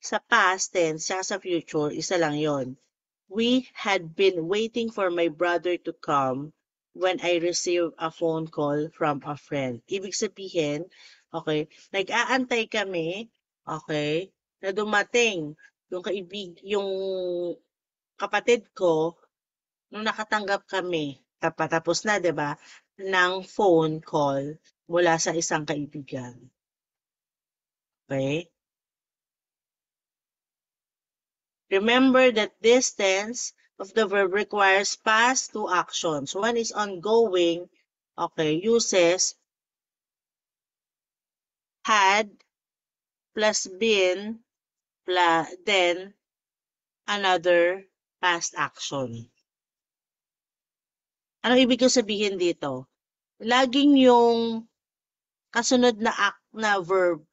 sa past tense, sa future, isa lang yon. We had been waiting for my brother to come when I received a phone call from a friend. Ibig sabihin, okay, nag-aantay kami, okay, na dumating yung kapatid ko nung nakatanggap kami, tapos na, 'di ba, ng phone call mula sa isang kaibigan. Okay? Remember that this tense of the verb requires past two actions. One is ongoing, okay, uses had plus been plus then another past action. Ano ibig ko sabihin dito? Laging yung kasunod na verb,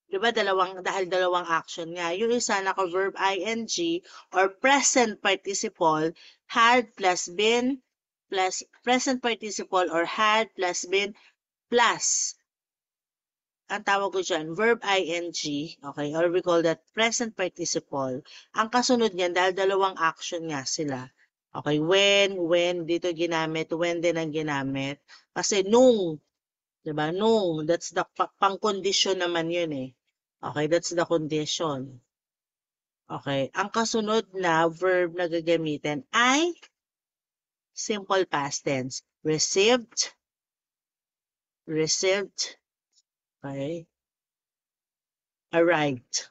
'di ba dahil dalawang action nga. Yung isa naka-verb ing or present participle, had plus been plus present participle or had plus been plus ang tawag ko dyan, verb ing, okay, or we call that present participle. Ang kasunod niyan, dahil dalawang action nga sila, Okay, when dito ginamit, when din ang ginamit. Kasi nung, 'di ba? Nung, that's the pang-kondisyon naman 'yun eh. Okay, that's the condition. Okay, ang kasunod na verb na gagamitin ay simple past tense. Received, received, okay, arrived.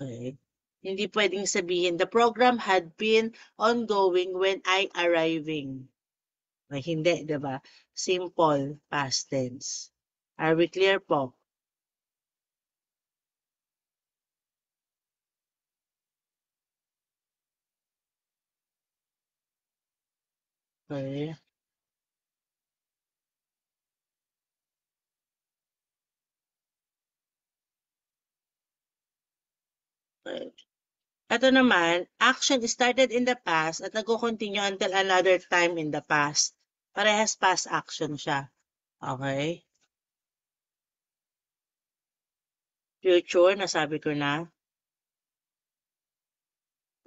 Okay. Hindi pwedeng sabihin, the program had been ongoing when I arriving. Ay, hindi, di ba? Simple past tense. Are we clear po? Okay. Okay. Ito naman, action started in the past at nagko-continue until another time in the past. Parehas past action siya. Okay? Future, nasabi ko na.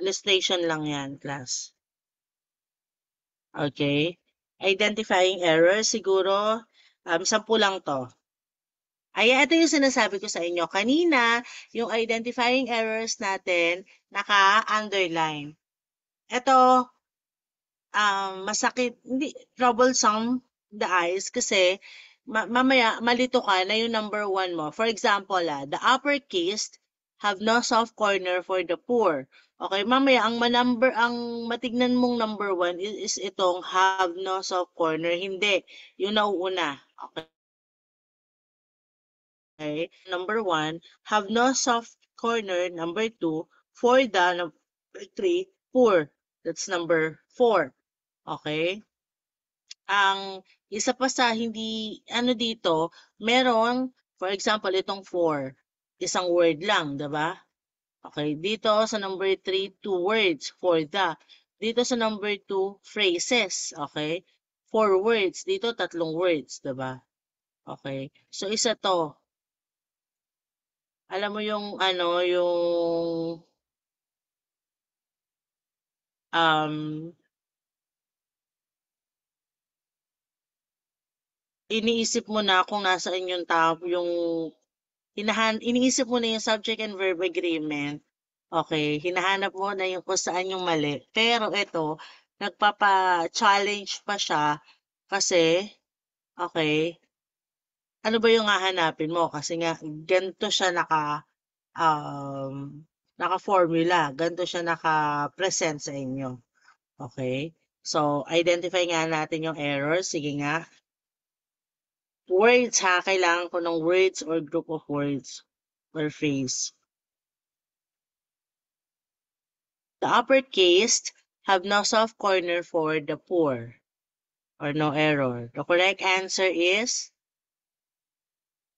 Illustration lang yan, class. Okay? Identifying errors, siguro, 10 lang to. Ayan, ito yung sinasabi ko sa inyo. Kanina, yung identifying errors natin, naka-underline. Ito, masakit, hindi, troublesome the eyes kasi mamaya malito ka na yung number 1 mo. For example, the uppercase have no soft corner for the poor. Okay, mamaya ang matignan mong number 1 is itong have no soft corner. Hindi, yung nauuna. Okay, number 1, have no soft corner. Number 2, for the number 3, poor. That's number 4. Okay? Ang isa pa sa hindi ano dito, meron, for example, itong for, isang word lang, 'di ba? Okay, dito sa number 3, 2 words, for the. Dito sa number 2, phrases, okay? 4 words, dito 3 words, 'di ba? Okay. So isa 'to. Alam mo yung ano, yung um iniisip mo na kung nasaan yung yung iniisip mo na yung subject and verb agreement. Okay, hinahanap mo na yung kung saan yung mali. Pero ito, nagpapa-challenge pa siya kasi, okay, ano ba yung hahanapin mo? Kasi nga, ganito siya um, naka-formula, ganito siya naka-present sa inyo. Okay? So, identify nga natin yung error. Sige nga. Words ha, kailangan ko ng words or group of words or phrase. The uppercase have no soft corner for the poor or no error. The correct answer is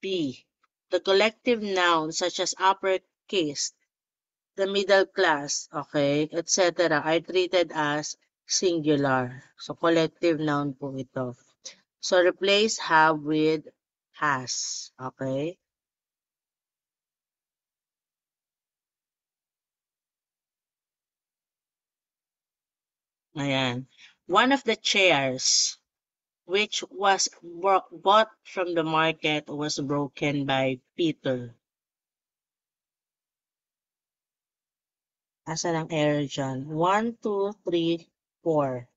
B. The collective nouns such as uppercase, the middle class, okay, etc. are treated as singular. So, collective noun po ito. So, replace have with has. Okay? Ayan. One of the chairs which was bought from the market was broken by Peter. Asan ang error dyan? 1, 2, 3, 4.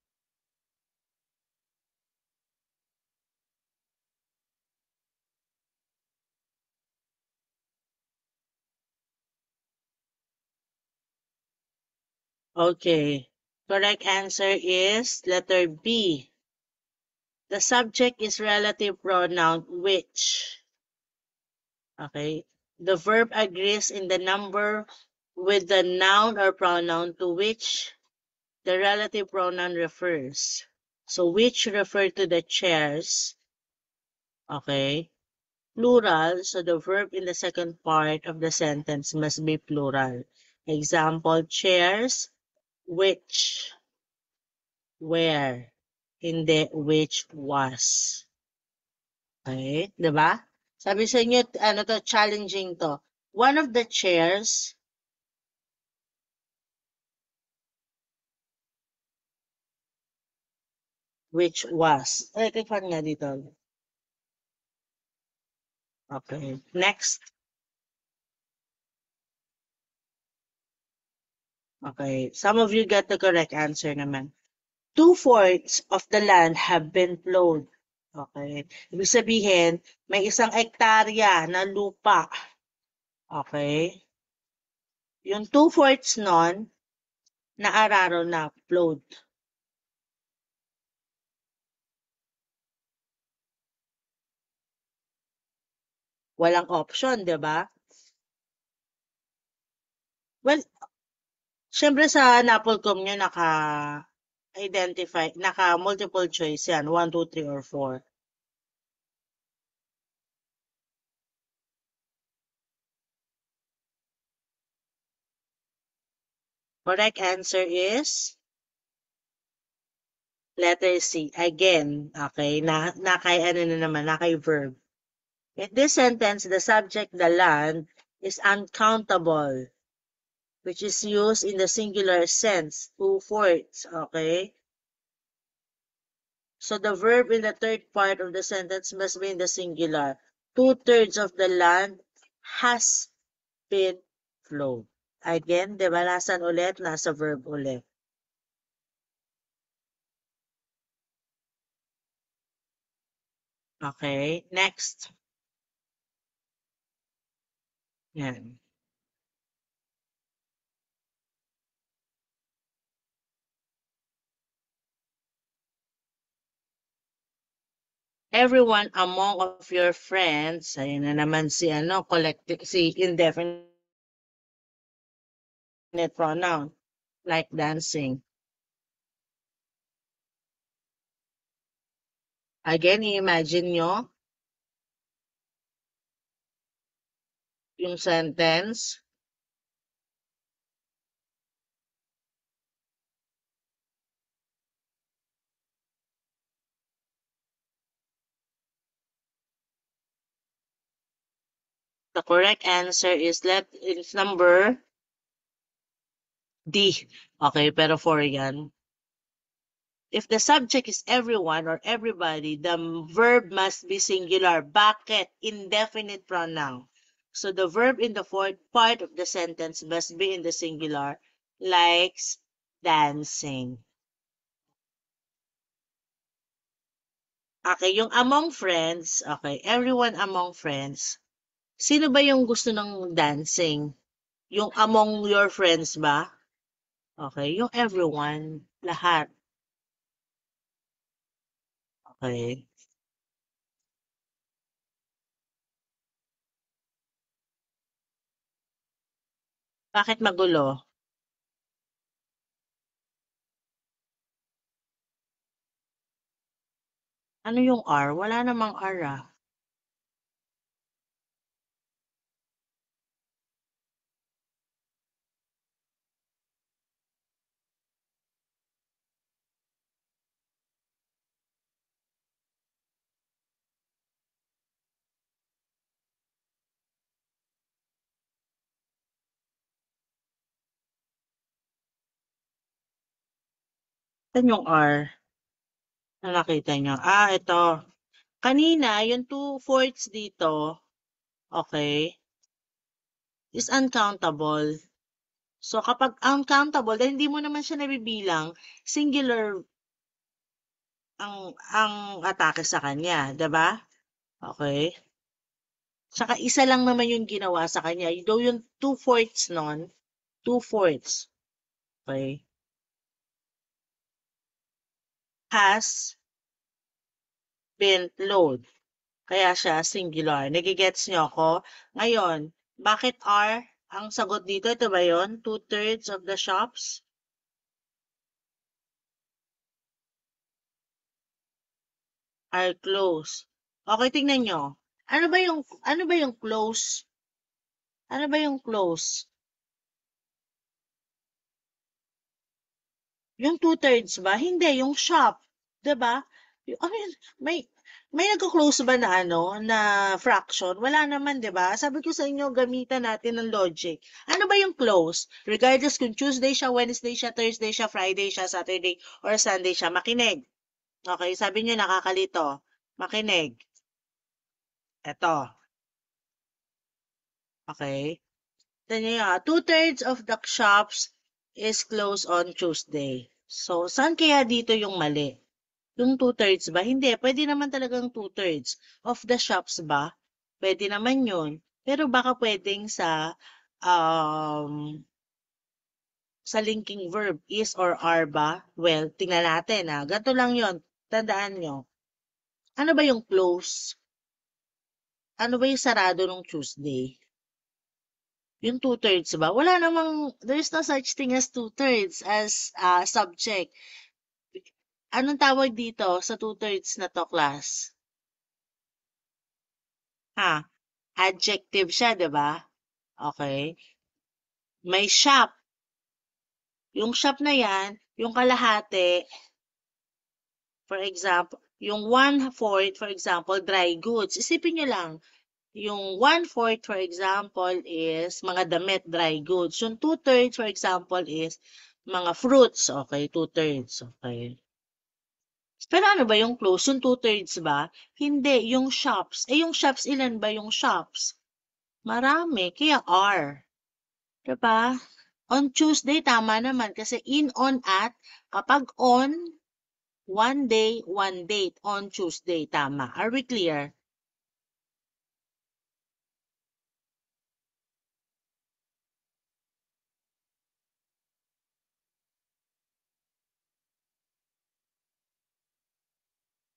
Okay. Correct answer is letter B. The subject is relative pronoun which. Okay. The verb agrees in the number with the noun or pronoun to which the relative pronoun refers. So which refer to the chairs. Okay. Plural, so the verb in the second part of the sentence must be plural. Example, chairs, which, where, hindi which was. Okay, 'di ba? Sabi sa inyo, ano to, challenging to. One of the, chairs which was. Click nga dito. Okay. Next. Okay. Some of you got the correct answer naman. 2/4 of the land have been plowed. Okay. Ibig sabihin, may 1 hektarya na lupa. Okay. Yung 2/4 nun, naararo na, plowed. Walang option, di ba? Well, syempre sa NAPOLCOM nyo naka-identify, naka-multiple choice yan, 1, 2, 3, or 4. Correct answer is letter C. Again, okay, nakay ano na naman, nakay verb. In this sentence, the subject, the land, is uncountable, which is used in the singular sense, 2/4, okay? So the verb in the third part of the sentence must be in the singular. 2/3 of the land has been plowed. Again, di ba, nasan ulit? Nasa verb ulit. Okay, next. Yan. Everyone among of your friends, ayun na naman si collective, si indefinite pronoun, like dancing. Again, i-imagine nyo yung sentence. The correct answer is number D. Okay, pero 4 yan. If the subject is everyone or everybody, the verb must be singular. Bakit? Indefinite pronoun. So the verb in the fourth part of the sentence must be in the singular. Likes dancing. Okay, yung among friends, okay, everyone among friends. Sino ba yung gusto ng dancing? Yung among your friends ba? Okay, yung everyone, lahat. Okay. Bakit magulo? Ano yung R? Wala namang R ah. Saan yung R na nakita nyo? Ah, ito. Kanina, yung 2/4 dito, okay, is uncountable. So, kapag uncountable, dahil hindi mo naman siya nabibilang, singular ang atake sa kanya, 'di ba? Okay? Tsaka isa lang naman yung ginawa sa kanya. Though yung 2/4 nun, 2/4, okay, has been load. Kaya siya singular. Nagigets niyo ako? Ngayon, bakit are ang sagot dito? Ito ba yun? 2/3 of the shops are closed. Okay, tingnan nyo. Ano ba yung close? Ano ba yung close? Yung 2/3 ba? Hindi, yung shop. 'Di ba? Ano yun? May nagko-close ba na na fraction? Wala naman, 'di ba? Sabi ko sa inyo, gamitan natin ng logic. Ano ba yung close? Regardless kung Tuesday siya, Wednesday siya, Thursday siya, Friday siya, Saturday, or Sunday siya, makinig. Okay, sabi niyo nakakalito. Makinig. Eto, okay. Tignan niyo, two-thirds of the shops is closed on Tuesday. So, saan kaya dito yung mali? Yung two-thirds ba? Hindi, pwede naman talagang two-thirds of the shops ba? Pwede naman yun. Pero baka pwedeng um, sa linking verb, is or are ba? Well, tingnan natin ha. Ganito lang yon. Tandaan nyo. Ano ba yung close? Ano ba yung sarado nung Tuesday? Yung two-thirds ba? Wala namang, there's no such thing as two-thirds as subject. Anong tawag dito sa two-thirds na to, class? Ha? Adjective siya, di ba? Okay. May shop. Yung shop na yan, yung kalahati, for example, yung one-fourth, for example, dry goods. Isipin nyo lang, yung one-fourth, for example, is mga damit, dry goods. Yung two-thirds, for example, is mga fruits. Okay, two-thirds. Okay. Pero ano ba yung close? Yung two-thirds ba? Hindi, yung shops. Eh, yung shops, ilan ba yung shops? Marami, kaya are. Diba? On Tuesday, tama naman. Kasi in, on, at, kapag on, one day, one date. On Tuesday, tama. Are we clear?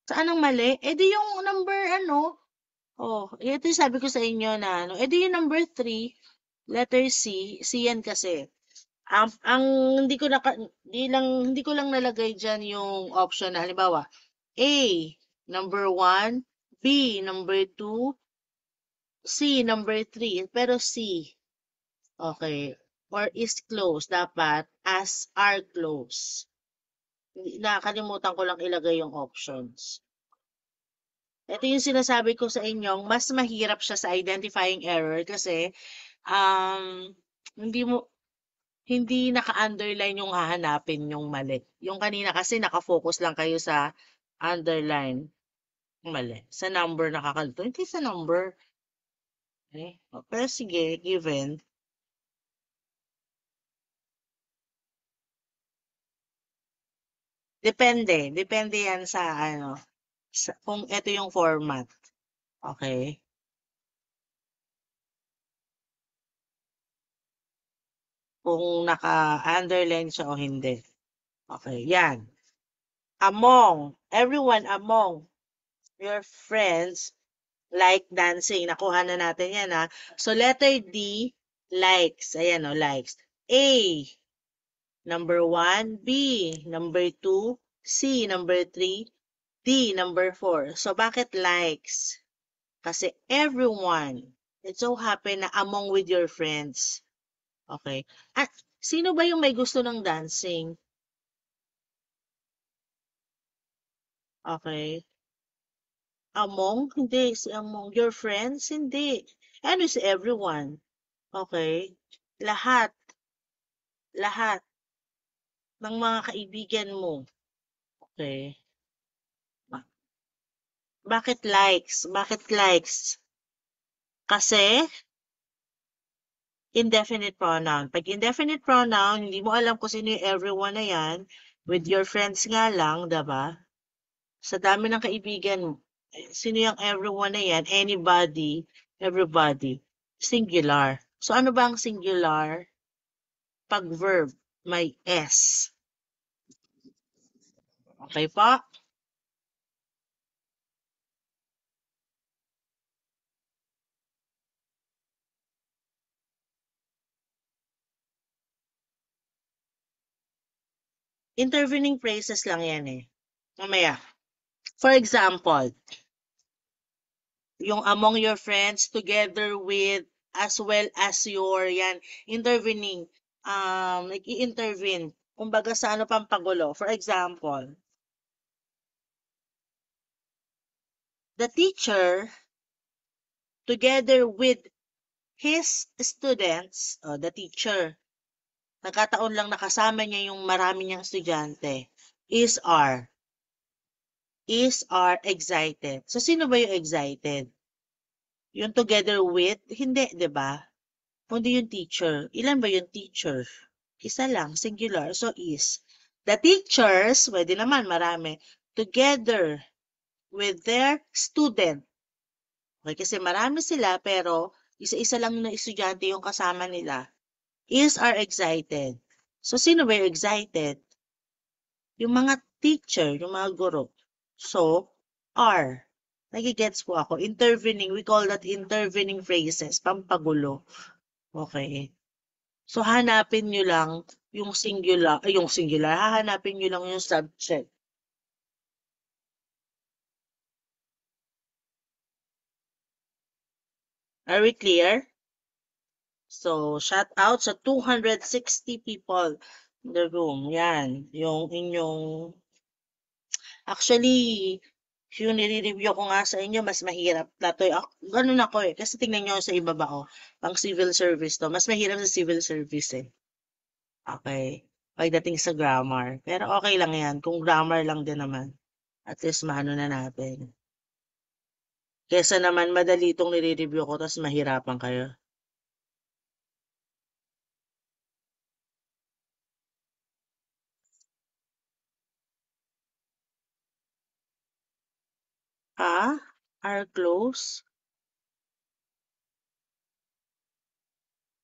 Saan ang mali? Eh di yung number ano? Oh, ito yung sabi ko sa inyo na ano. Eh di yung number 3, letter C, C yan kasi. Ang hindi ko lang nalagay diyan yung option na halimbawa, A, number 1, B, number 2, C, number 3, pero C, okay, or is close, dapat as are close. Nakakalimutan ko lang ilagay yung options. Ito yung sinasabi ko sa inyong mas mahirap siya sa identifying error kasi um, hindi mo hindi naka-underline yung hahanapin yung mali. Yung kanina kasi naka-focus lang kayo sa underline. Mali. Sa number nakakalito. Hindi sa number. Eh. Pero sige, given. Depende. Depende yan sa ano. Kung ito yung format. Okay. Kung naka-underline siya o hindi. Okay. Yan. Among. Everyone among your friends like dancing. Nakuha na natin yan ha. So letter D, likes. Ayan o, likes. A, number 1. B, number 2. C, number 3. D, number 4. So bakit likes? Kasi everyone. It so happen na among with your friends. Okay. At sino ba yung may gusto ng dancing? Okay. Among? Hindi. Si among your friends? Hindi. Ano si everyone? Okay. Lahat. Lahat ng mga kaibigan mo. Okay. Ba- Bakit likes? Bakit likes? Kasi indefinite pronoun. Pag indefinite pronoun, hindi mo alam kung sino yung everyone na yan, with your friends nga lang, diba? Sa dami ng kaibigan mo, sino yung everyone na yan? Anybody, everybody. Singular. So ano ba ang singular? Pag verb, may S. Okay pa? Intervening phrases lang yan eh. Mamaya. For example, yung among your friends, together with, as well as your, yan, intervening, nag-i-intervene. Kumbaga sa ano pang pagulo. For example, the teacher, together with his students, the teacher, nagkataon lang nakasama niya yung marami niyang estudyante, is are. is, are, excited. So, sino ba yung excited? Yung together with? Hindi, di ba? Kundi yung teacher. Ilan ba yung teacher? Isa lang, singular. So, is. The teachers, pwede naman, marami, together with their student. Okay, kasi marami sila, pero isa-isa lang na estudyante yung kasama nila. Is, are excited. So, sino ba yung excited? Yung mga teacher, yung mga guro. So, are. Nagigets po ako. Intervening, we call that intervening phrases, pampagulo. Okay. So, hanapin nyo lang yung singular, hahanapin nyo lang yung subject. Are we clear? So, shout out sa 260 people in the room. Yan, yung inyong, actually, yung nire-review ko nga sa inyo, mas mahirap na to. Ganun ako eh. Kasi tingnan nyo sa ibaba ko, pang civil service to. Mas mahirap sa civil service eh. Okay. Pagdating sa grammar. Pero okay lang yan. Kung grammar lang din naman. At least maano na natin. Kesa naman madali itong nire-review ko tapos mahirapan kayo. Ah? Are close?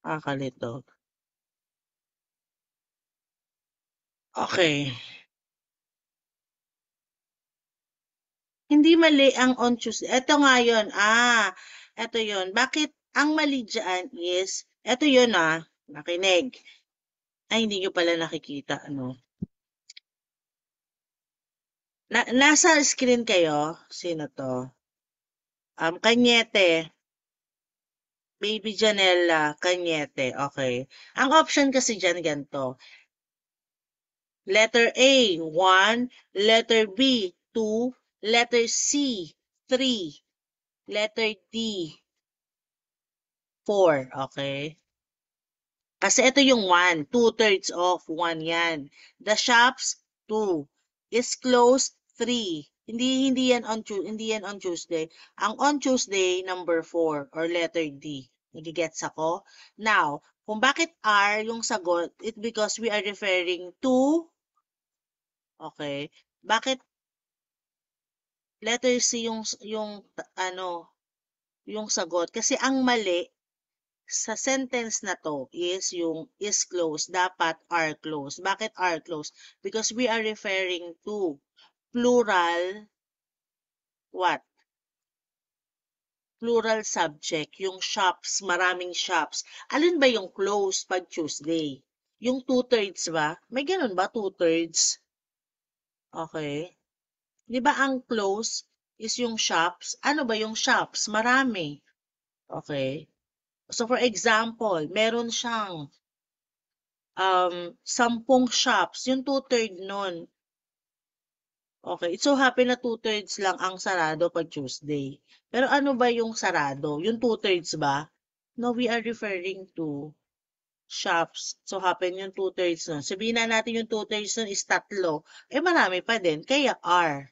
Kalito. Okay. Hindi mali ang on Tuesday. Ito nga yun. Ito yun. Bakit ang mali dyan is, ito yun nakinig. Ay, hindi nyo pala nakikita, ano. Nasa screen kayo. Sino to? Kanyete. Baby Janella Kanyete. Okay. Ang option kasi dyan ganito. Letter A, 1. Letter B, 2. Letter C, 3. Letter D, 4. Okay? Kasi ito yung 1. 2/3 of 1 yan. The shops, 2. Is closed, 3. Hindi yan on Tuesday. Ang on Tuesday, number 4 or letter D. Nagigets ako? Now, kung bakit are yung sagot, it because we are referring to, okay, bakit letter C yung sagot? Kasi ang mali sa sentence na to is yung is closed. Dapat are closed. Bakit are closed? Because we are referring to plural, what? Plural subject. Yung shops, maraming shops. Alin ba yung closed pag Tuesday? Yung 2/3 ba? May ganun ba? 2/3? Okay. Di ba ang close is yung shops? Ano ba yung shops? Marami. Okay. So for example, meron siyang 10 shops, yung 2/3 nun. Okay, it so happen na 2/3 lang ang sarado pag Tuesday. Pero ano ba yung sarado? Yung 2/3 ba? No, we are referring to shops. So happen yung 2/3 nun. Sabihin na natin yung 2/3 nun is 3. Marami pa din. Kaya are.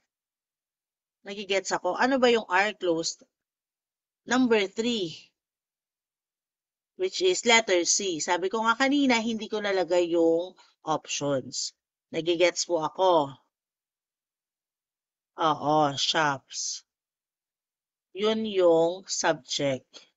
Nagigets ako. Ano ba yung are closed? Number 3. Which is letter C. Sabi ko nga kanina, hindi ko nalagay yung options. Nagigets po ako. Oo, shops. Yun yung subject.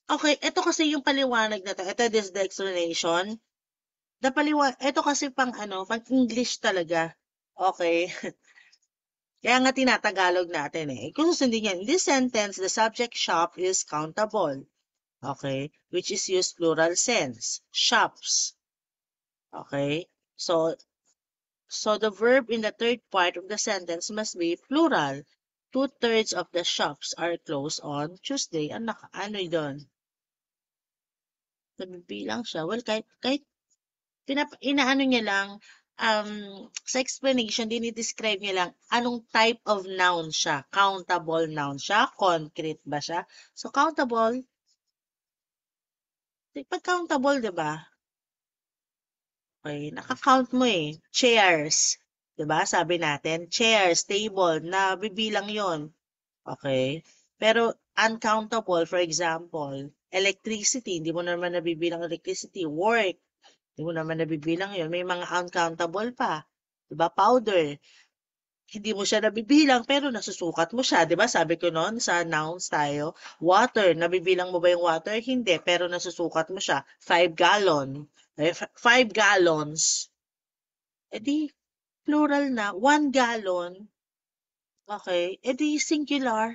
Okay. Ito kasi yung paliwanag na to. Ito is the explanation. Ito kasi pang English talaga. Okay. Kaya nga tinatagalog natin eh. Kung susundin yan, in this sentence, the subject shop is countable. Okay. Which is used plural sense. Shops. Okay. So the verb in the third part of the sentence must be plural. 2/3 of the shops are closed on Tuesday. Ano doon? Nabibilang siya. Well, kahit inaano niya lang, sa explanation dinidescribe niya lang anong type of noun siya. Countable noun siya, concrete ba siya? So countable, 'pag countable 'di ba, okey, naka-count mo, eh. Chairs, 'di ba sabi natin, chairs, table, nabibilang 'yon, okey. Pero uncountable, for example, electricity, hindi mo naman nabibilang electricity, work, hindi mo naman nabibilang 'yun, may mga uncountable pa, 'di ba, powder, hindi mo siya nabibilang pero nasusukat mo siya, 'di ba sabi ko no'n sa nouns tayo. Water, nabibilang mo ba yung water? Hindi, pero nasusukat mo siya, 5 gallon, 5 gallons, eh di plural na, 1 gallon, okey, eh di singular,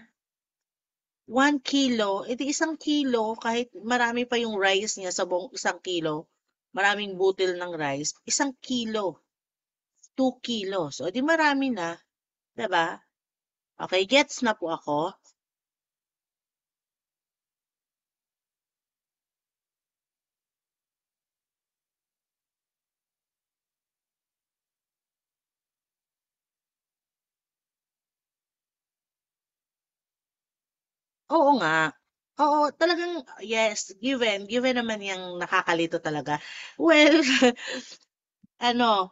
1 kilo, eh di 1 kilo kahit marami pa yung rice niya sa buong 1 kilo, maraming butil ng rice, 1 kilo, 2 kilos, oh di marami na, 'di ba? Okey, gets na po ako? Oo nga. Oo, talagang yes, given naman yang nakakalito talaga. Well, ano,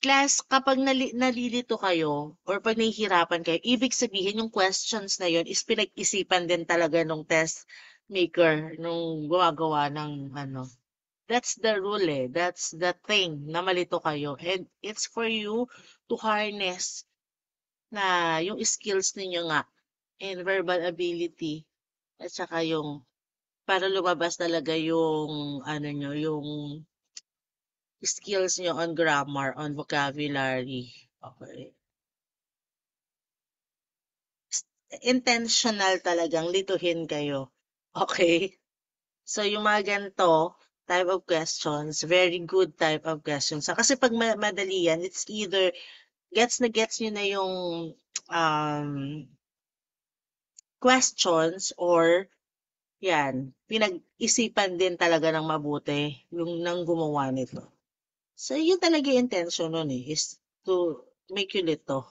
class kapag nalilito kayo or 'pag nahihirapan kayo, ibig sabihin yung questions na yun is pinag-isipan din talaga nung test maker, nung gumagawa ng ano. That's the rule, eh, that's the thing na malito kayo and it's for you to harness na yung skills ninyo nga and verbal ability at saka yung para lumabas talaga yung ano niyo, yung skills niyo on grammar, on vocabulary, okey. Intentional talagang lituhin kayo, okey? So yung mga ganito type of questions, very good type of questions. Kasi 'pag madali yan, it's either gets niyo na yung, um, questions or yan, pinag-isipan din talaga ng mabuti yung ng gumawa nito. So, yun talaga yung intention nun, eh, is to make you lito.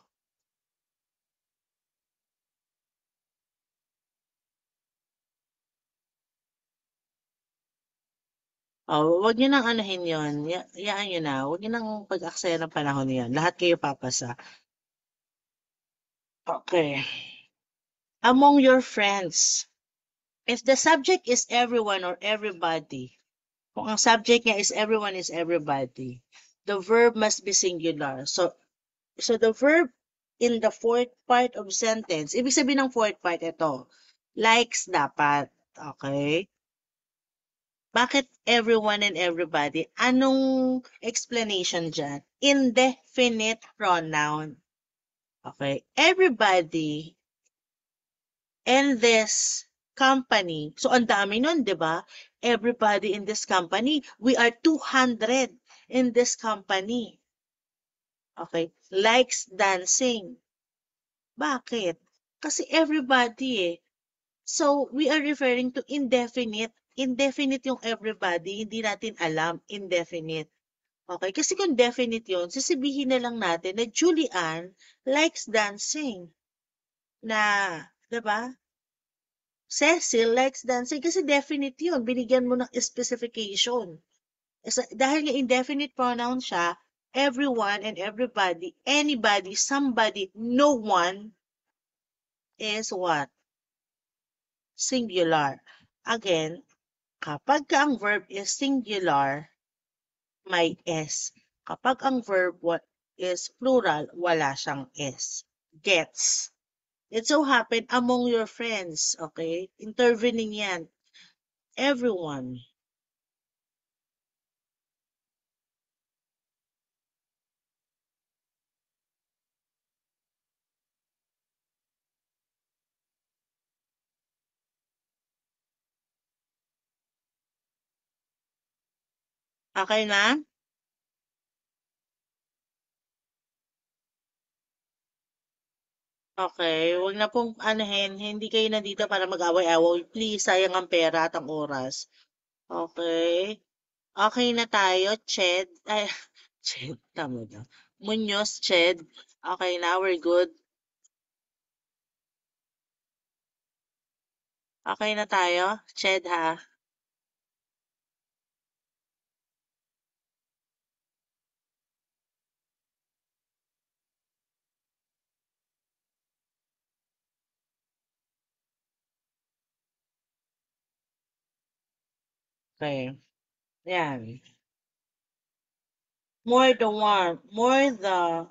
Oh, wag niyo nang anuhin yun, hayaan niyo na, wag niyo ng pag-aksaya ng panahon yan, lahat kayo papasa. Okay. Among your friends, if the subject is everyone or everybody, kung ang subject niya is everyone is everybody, the verb must be singular. So the verb in the fourth part of sentence, ibig sabihin ng fourth part ito, likes dapat, okay? Bakit everyone and everybody? Anong explanation diyan? Indefinite pronoun, okay? Everybody in this company. So ang dami nun, 'di ba? Everybody in this company. We are 200 in this company. Okay? Likes dancing. Bakit? Kasi everybody, eh. So, we are referring to indefinite. Indefinite yung everybody, hindi natin alam, indefinite. Okay? Kasi kung definite yun, sasabihin na lang natin na Julian likes dancing. Na, 'di ba? Cecil likes dancing kasi definite yun. Binigyan mo ng specification. Dahil nga indefinite pronoun siya, everyone and everybody, anybody, somebody, no one is what? Singular. Again, kapag ang verb is singular, may S. Kapag ang verb is plural, wala siyang S. Gets. It so happen among your friends, okay? Intervening yan. Everyone. Okay na? Okay, wag na pong anuhin, hindi kayo nandito para mag-away-away. Please, sayang ang pera at ang oras. Okay? Okay na tayo, Ched. Ay, Ched, tama daw. Muñoz, Ched. Okay, now we're good. Okay na tayo? Ched ha? Okay. Yan. More the one. More the...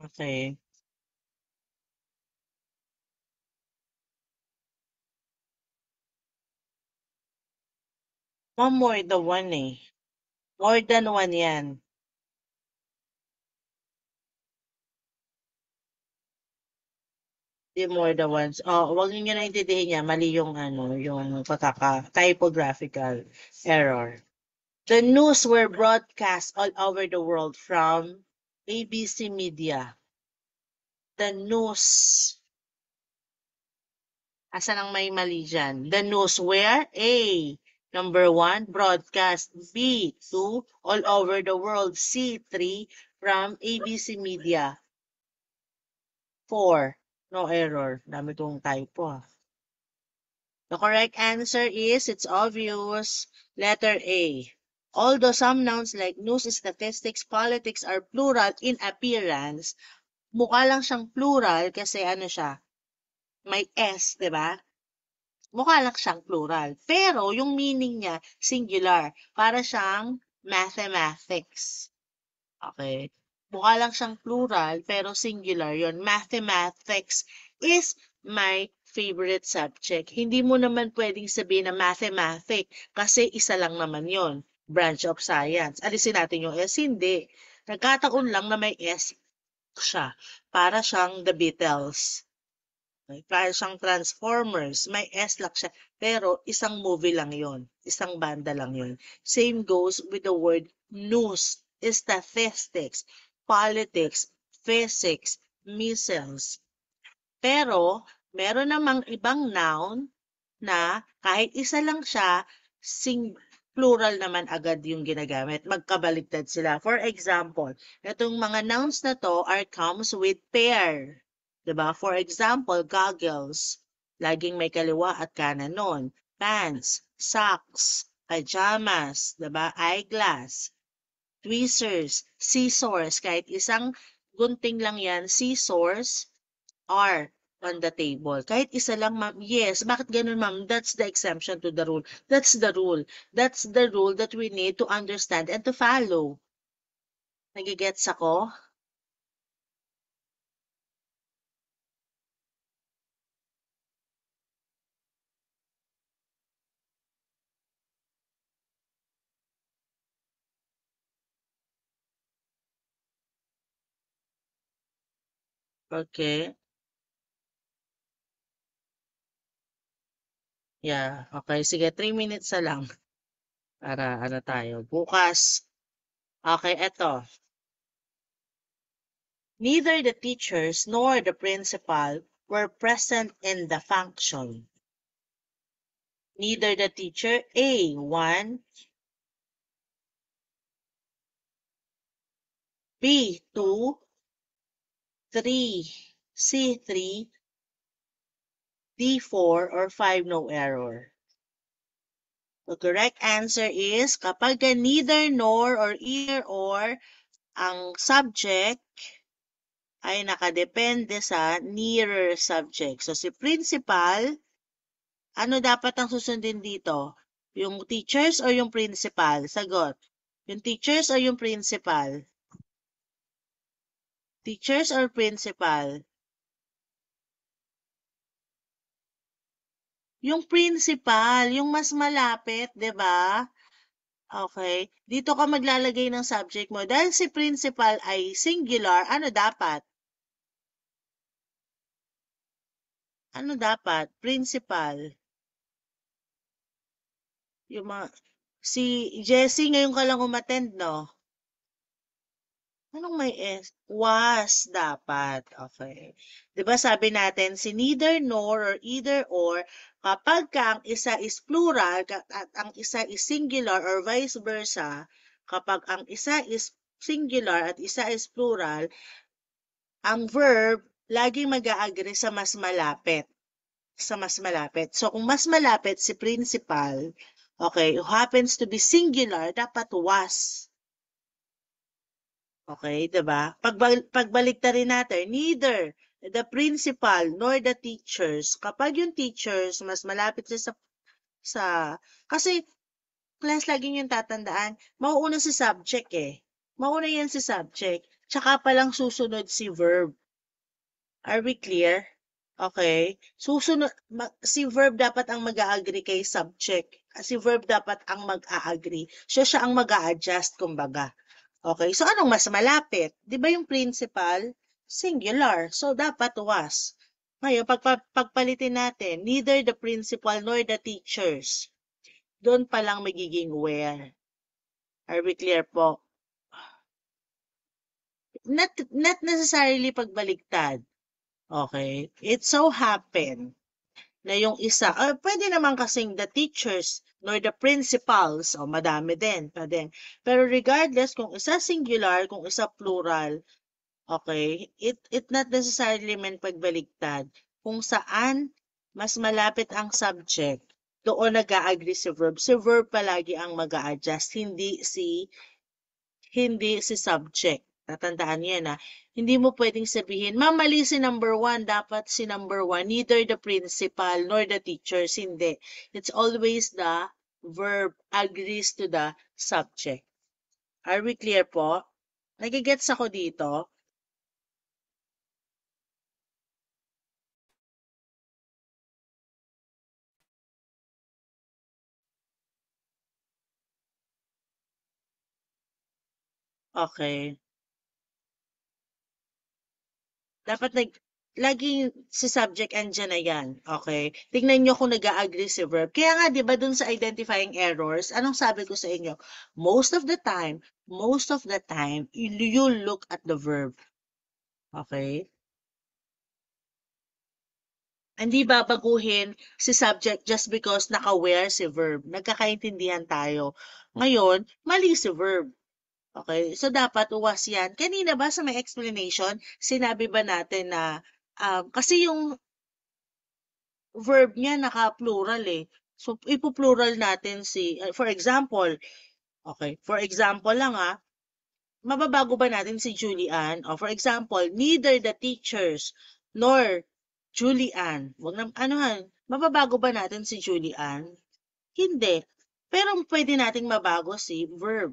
Okay. More the one eh. More than one yan. Di more than once. Oh, wag niyo na intindihin niya. Mali yung ano, yung typographical error. The news were broadcast all over the world from ABC Media. The news. Asan ang may mali dyan? The news where? A. Number one, broadcast. B. Two, all over the world. C. Three, from ABC Media. Four. No error. Dami kong typo ah. The correct answer is, it's obvious, letter A. Although some nouns like news, statistics, politics are plural in appearance, mukha lang siyang plural kasi ano siya, may S, di ba? Mukha lang siyang plural. Pero yung meaning niya, singular. Para siyang mathematics. Okay? Mukha lang siyang plural, pero singular yon. Mathematics is my favorite subject. Hindi mo naman pwedeng sabihin na mathematics kasi isa lang naman yon. Branch of science. Alisin natin yung S. Hindi. Nagkataon lang na may S siya. Para siyang the Beatles. Para siyang Transformers, may S lang siya. Pero isang movie lang yon, isang banda lang yon. Same goes with the word news, statistics, politics, physics, missiles. Pero meron namang ibang noun na kahit isa lang siya, plural naman agad yung ginagamit. Magkabaligtad sila. For example, itong mga nouns na to are comes with pair. Diba? For example, goggles. Laging may kaliwa at kanan nun. Pants, socks, pajamas, diba? Eyeglass, tweezers, scissors. Kahit isang gunting lang yan, scissors are on the table. Kahit isa lang, ma'am. Yes. Bakit ganun, ma'am? That's the exemption to the rule. That's the rule. That's the rule that we need to understand and to follow. Nagigets ako? Okay. Yeah. Okay. Sige, 3 minutes na lang para ano tayo. Bukas. Okay, eto. Neither the teachers nor the principal were present in the function. Neither the teacher, A, 1, B, 2, 3, C, 3, D4, or 5, no error. The correct answer is kapag neither nor or either or ang subject ay nakadepende sa nearer subject. So si principal, ano dapat ang susundin dito? Yung teachers o yung principal? Sagot. Yung teachers o yung principal? Teachers or principal? Yung principal, yung mas malapit, 'di ba? Okay. Dito ka maglalagay ng subject mo. Dahil si principal ay singular, ano dapat? Ano dapat? Principal. Yung mga, si Jessie ngayon ka lang umattend, no? Anong may S? Was dapat. Okay. 'Di ba sabi natin si neither nor or either or kapag ka ang isa is plural at ang isa is singular or vice versa, kapag ang isa is singular at isa is plural, ang verb laging mag-a-agree sa mas malapit. Sa mas malapit. So kung mas malapit si principal, okay, who happens to be singular, dapat was. Okay, 'di ba? Pagbaliktarin natin, neither the principal nor the teachers. Kapag yung teachers mas malapit sa kasi class lagi niyong tatandaan, mauuna si subject eh. Mauna yan si subject. Tsaka palang susunod si verb. Are we clear? Okay. Susunod, si verb dapat ang mag-a-agree kay subject. Si verb dapat ang mag-a-agree. Siya ang mag-a-adjust, kumbaga. Okay, so anong mas malapit? 'Di ba yung principal? Singular. So dapat was. Ngayon, pagpalitin natin, neither the principal nor the teachers. Doon pa lang magiging where. Are we clear po? Not necessarily pagbaliktad. Okay? It so happen na yung isa, pwede naman kasing the teachers nor the principals, madami din, pa din. Pero regardless kung isa singular, kung isa plural, okay, it not necessarily meant pagbaligtad. Kung saan mas malapit ang subject, doon nag-a-agree si verb. Si verb palagi ang mag-a-adjust, hindi si subject. Tatandaan niyo yan, hindi mo pwedeng sabihin, ma'am, mali si number one, dapat si number one, neither the principal nor the teachers, hindi. It's always the verb agrees to the subject. Are we clear po? Nagigets ako dito? Okay. Dapat laging si subject andyan na yan, okay? Tingnan nyo kung nag-a-agree si verb. Kaya nga, di ba, dun sa identifying errors, anong sabi ko sa inyo? Most of the time, you look at the verb. Okay? Hindi babaguhin si subject just because naka-where si verb. Nagkakaintindihan tayo. Ngayon, mali si verb. Okay? So, dapat uwas yan. Kanina ba sa may explanation, sinabi ba natin na kasi yung verb niya naka-plural eh. So, ipo-plural natin for example, okay, for example lang mababago ba natin si Julian? O for example, neither the teachers nor Julian. Wag na, mababago ba natin si Julian? Hindi. Pero pwede nating mabago si verb.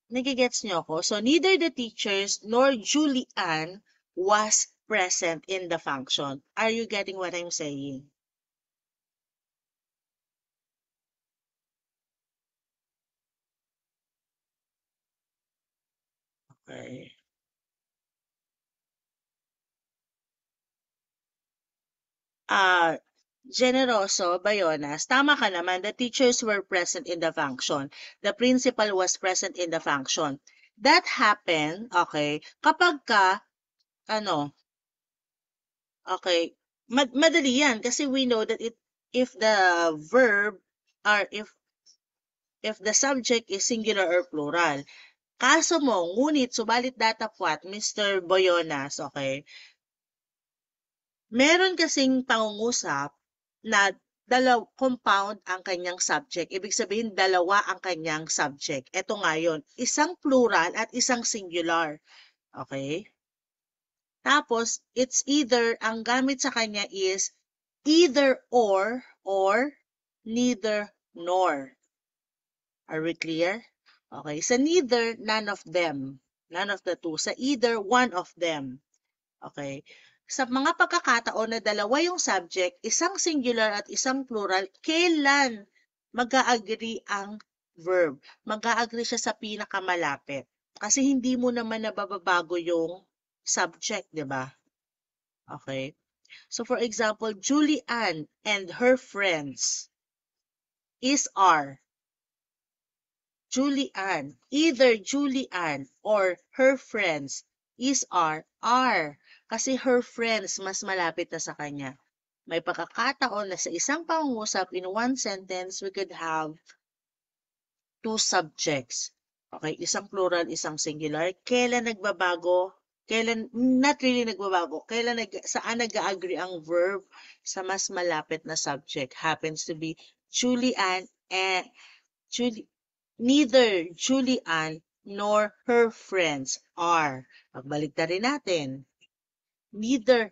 Nagigets niyo ako? So, neither the teachers nor Julian was present in the function. Are you getting what I'm saying? Okay. Ah, Generoso, Bayonas, tama ka naman. The teachers were present in the function. The principal was present in the function. That happened, okay, kapag ka, ano, okay, madali yan kasi we know that if the verb or if the subject is singular or plural. Kaso mo, ngunit, subalit datapwat, Mr. Boyonas, okay, meron kasing pangungusap na compound ang kanyang subject. Ibig sabihin, dalawa ang kanyang subject. Ito nga yun, isang plural at isang singular. Okay? Tapos, it's either, ang gamit sa kanya is either or neither nor. Are we clear? Okay. Sa neither, none of them. None of the two. Sa either, one of them. Okay? Sa mga pagkakataon na dalawa yung subject, isang singular at isang plural, kailan mag-a-agree ang verb? Mag-a-agree siya sa pinakamalapit. Kasi hindi mo naman nababago yung subject, di ba? Okay? So for example, Julian and her friends is are. Julian. Either Julian or her friends is are. Kasi her friends mas malapit na sa kanya. May pagkakataon na sa isang pangungusap in one sentence, we could have two subjects. Okay, isang plural, isang singular. Kailan nagbabago? Kailan, not really nagbabago. Saan nag-agree ang verb sa mas malapit na subject? Happens to be Julian and Julie, neither Julian nor her friends are. Pagbalik na rin natin. Neither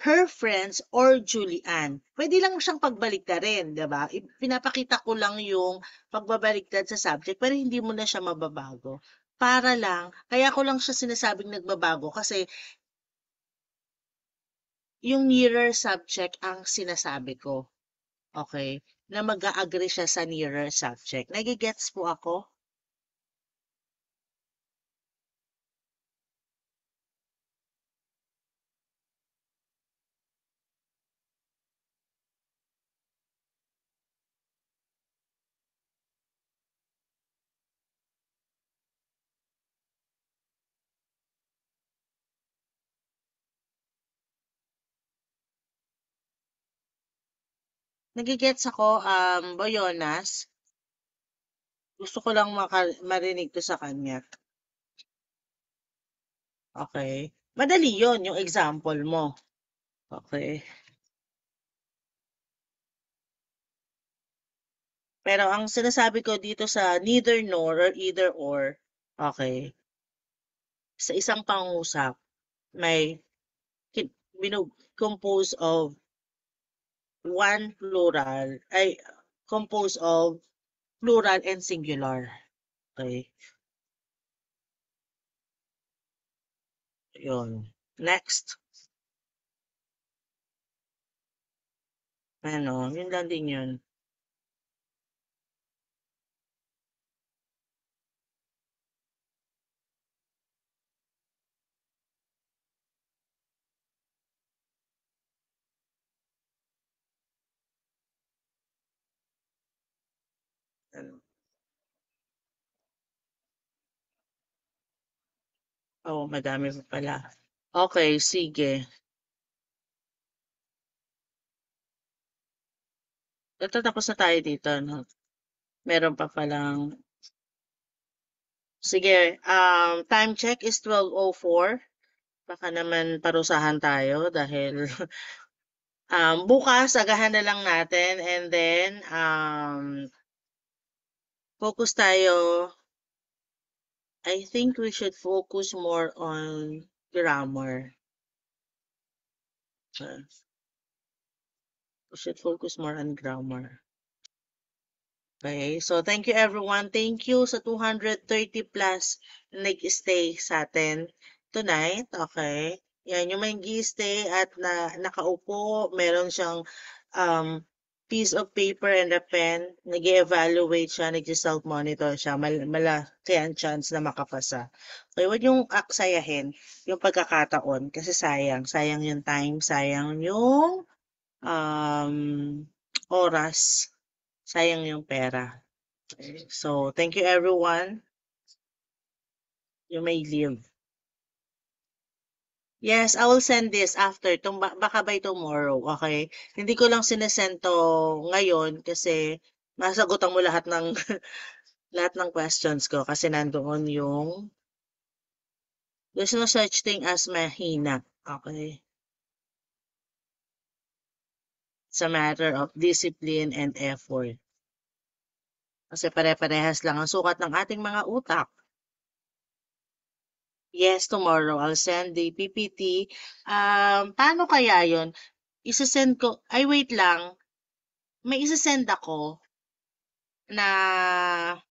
her friends or Julian. Pwede lang siyang pagbaliktarin, 'di ba? Pinapakita ko lang yung pagbabaliktad sa subject pero hindi mo na siya mababago. Para lang, kaya ko lang siya sinasabing nagbabago kasi yung nearer subject ang sinasabi ko. Okay? Na mag-a-agree siya sa nearer subject. Nagigets po ako? Nagigets ako, Boyonas. Gusto ko lang marinig to sa kanya. Okay. Madali yon yung example mo. Okay. Pero ang sinasabi ko dito sa neither nor or either or, okay, sa isang pangusap, may composed of one plural, ay composed of plural and singular. Okay, yun. Next. Ano, yun lang din yun. Ano. Oh, madami pa pala. Okay, sige. Ito tapos na tayo dito, no? Meron pa palang, sige, time check is 12:04. Baka naman parusahan tayo dahil bukas agahan na lang natin and then focus tayo. I think we should focus more on grammar. We should focus more on grammar. Okay, so thank you everyone. Thank you sa 230 plus nag-stay sa atin tonight. Okay. Yan, yung may stay at nakaupo, meron siyang um, piece of paper and a pen, nag-evaluate siya, nag-self-monitor siya, malaki ang chance na makapasa. Okay, huwag yung aksayahin yung pagkakataon kasi sayang yung time, sayang yung um, oras. Sayang yung pera. So, thank you everyone. You may leave. Yes, I will send this after. Baka by tomorrow, okay? Hindi ko lang sinesend to ngayon kasi masagutan mo lahat ng lahat ng questions ko kasi nandoon yung there's no such thing as mahina. Okay? It's a matter of discipline and effort. Kasi pare-parehas lang ang sukat ng ating mga utak. Yes, tomorrow I'll send the PPT. Paano kaya yon? Isesend ko, ay wait lang, may isesend ako na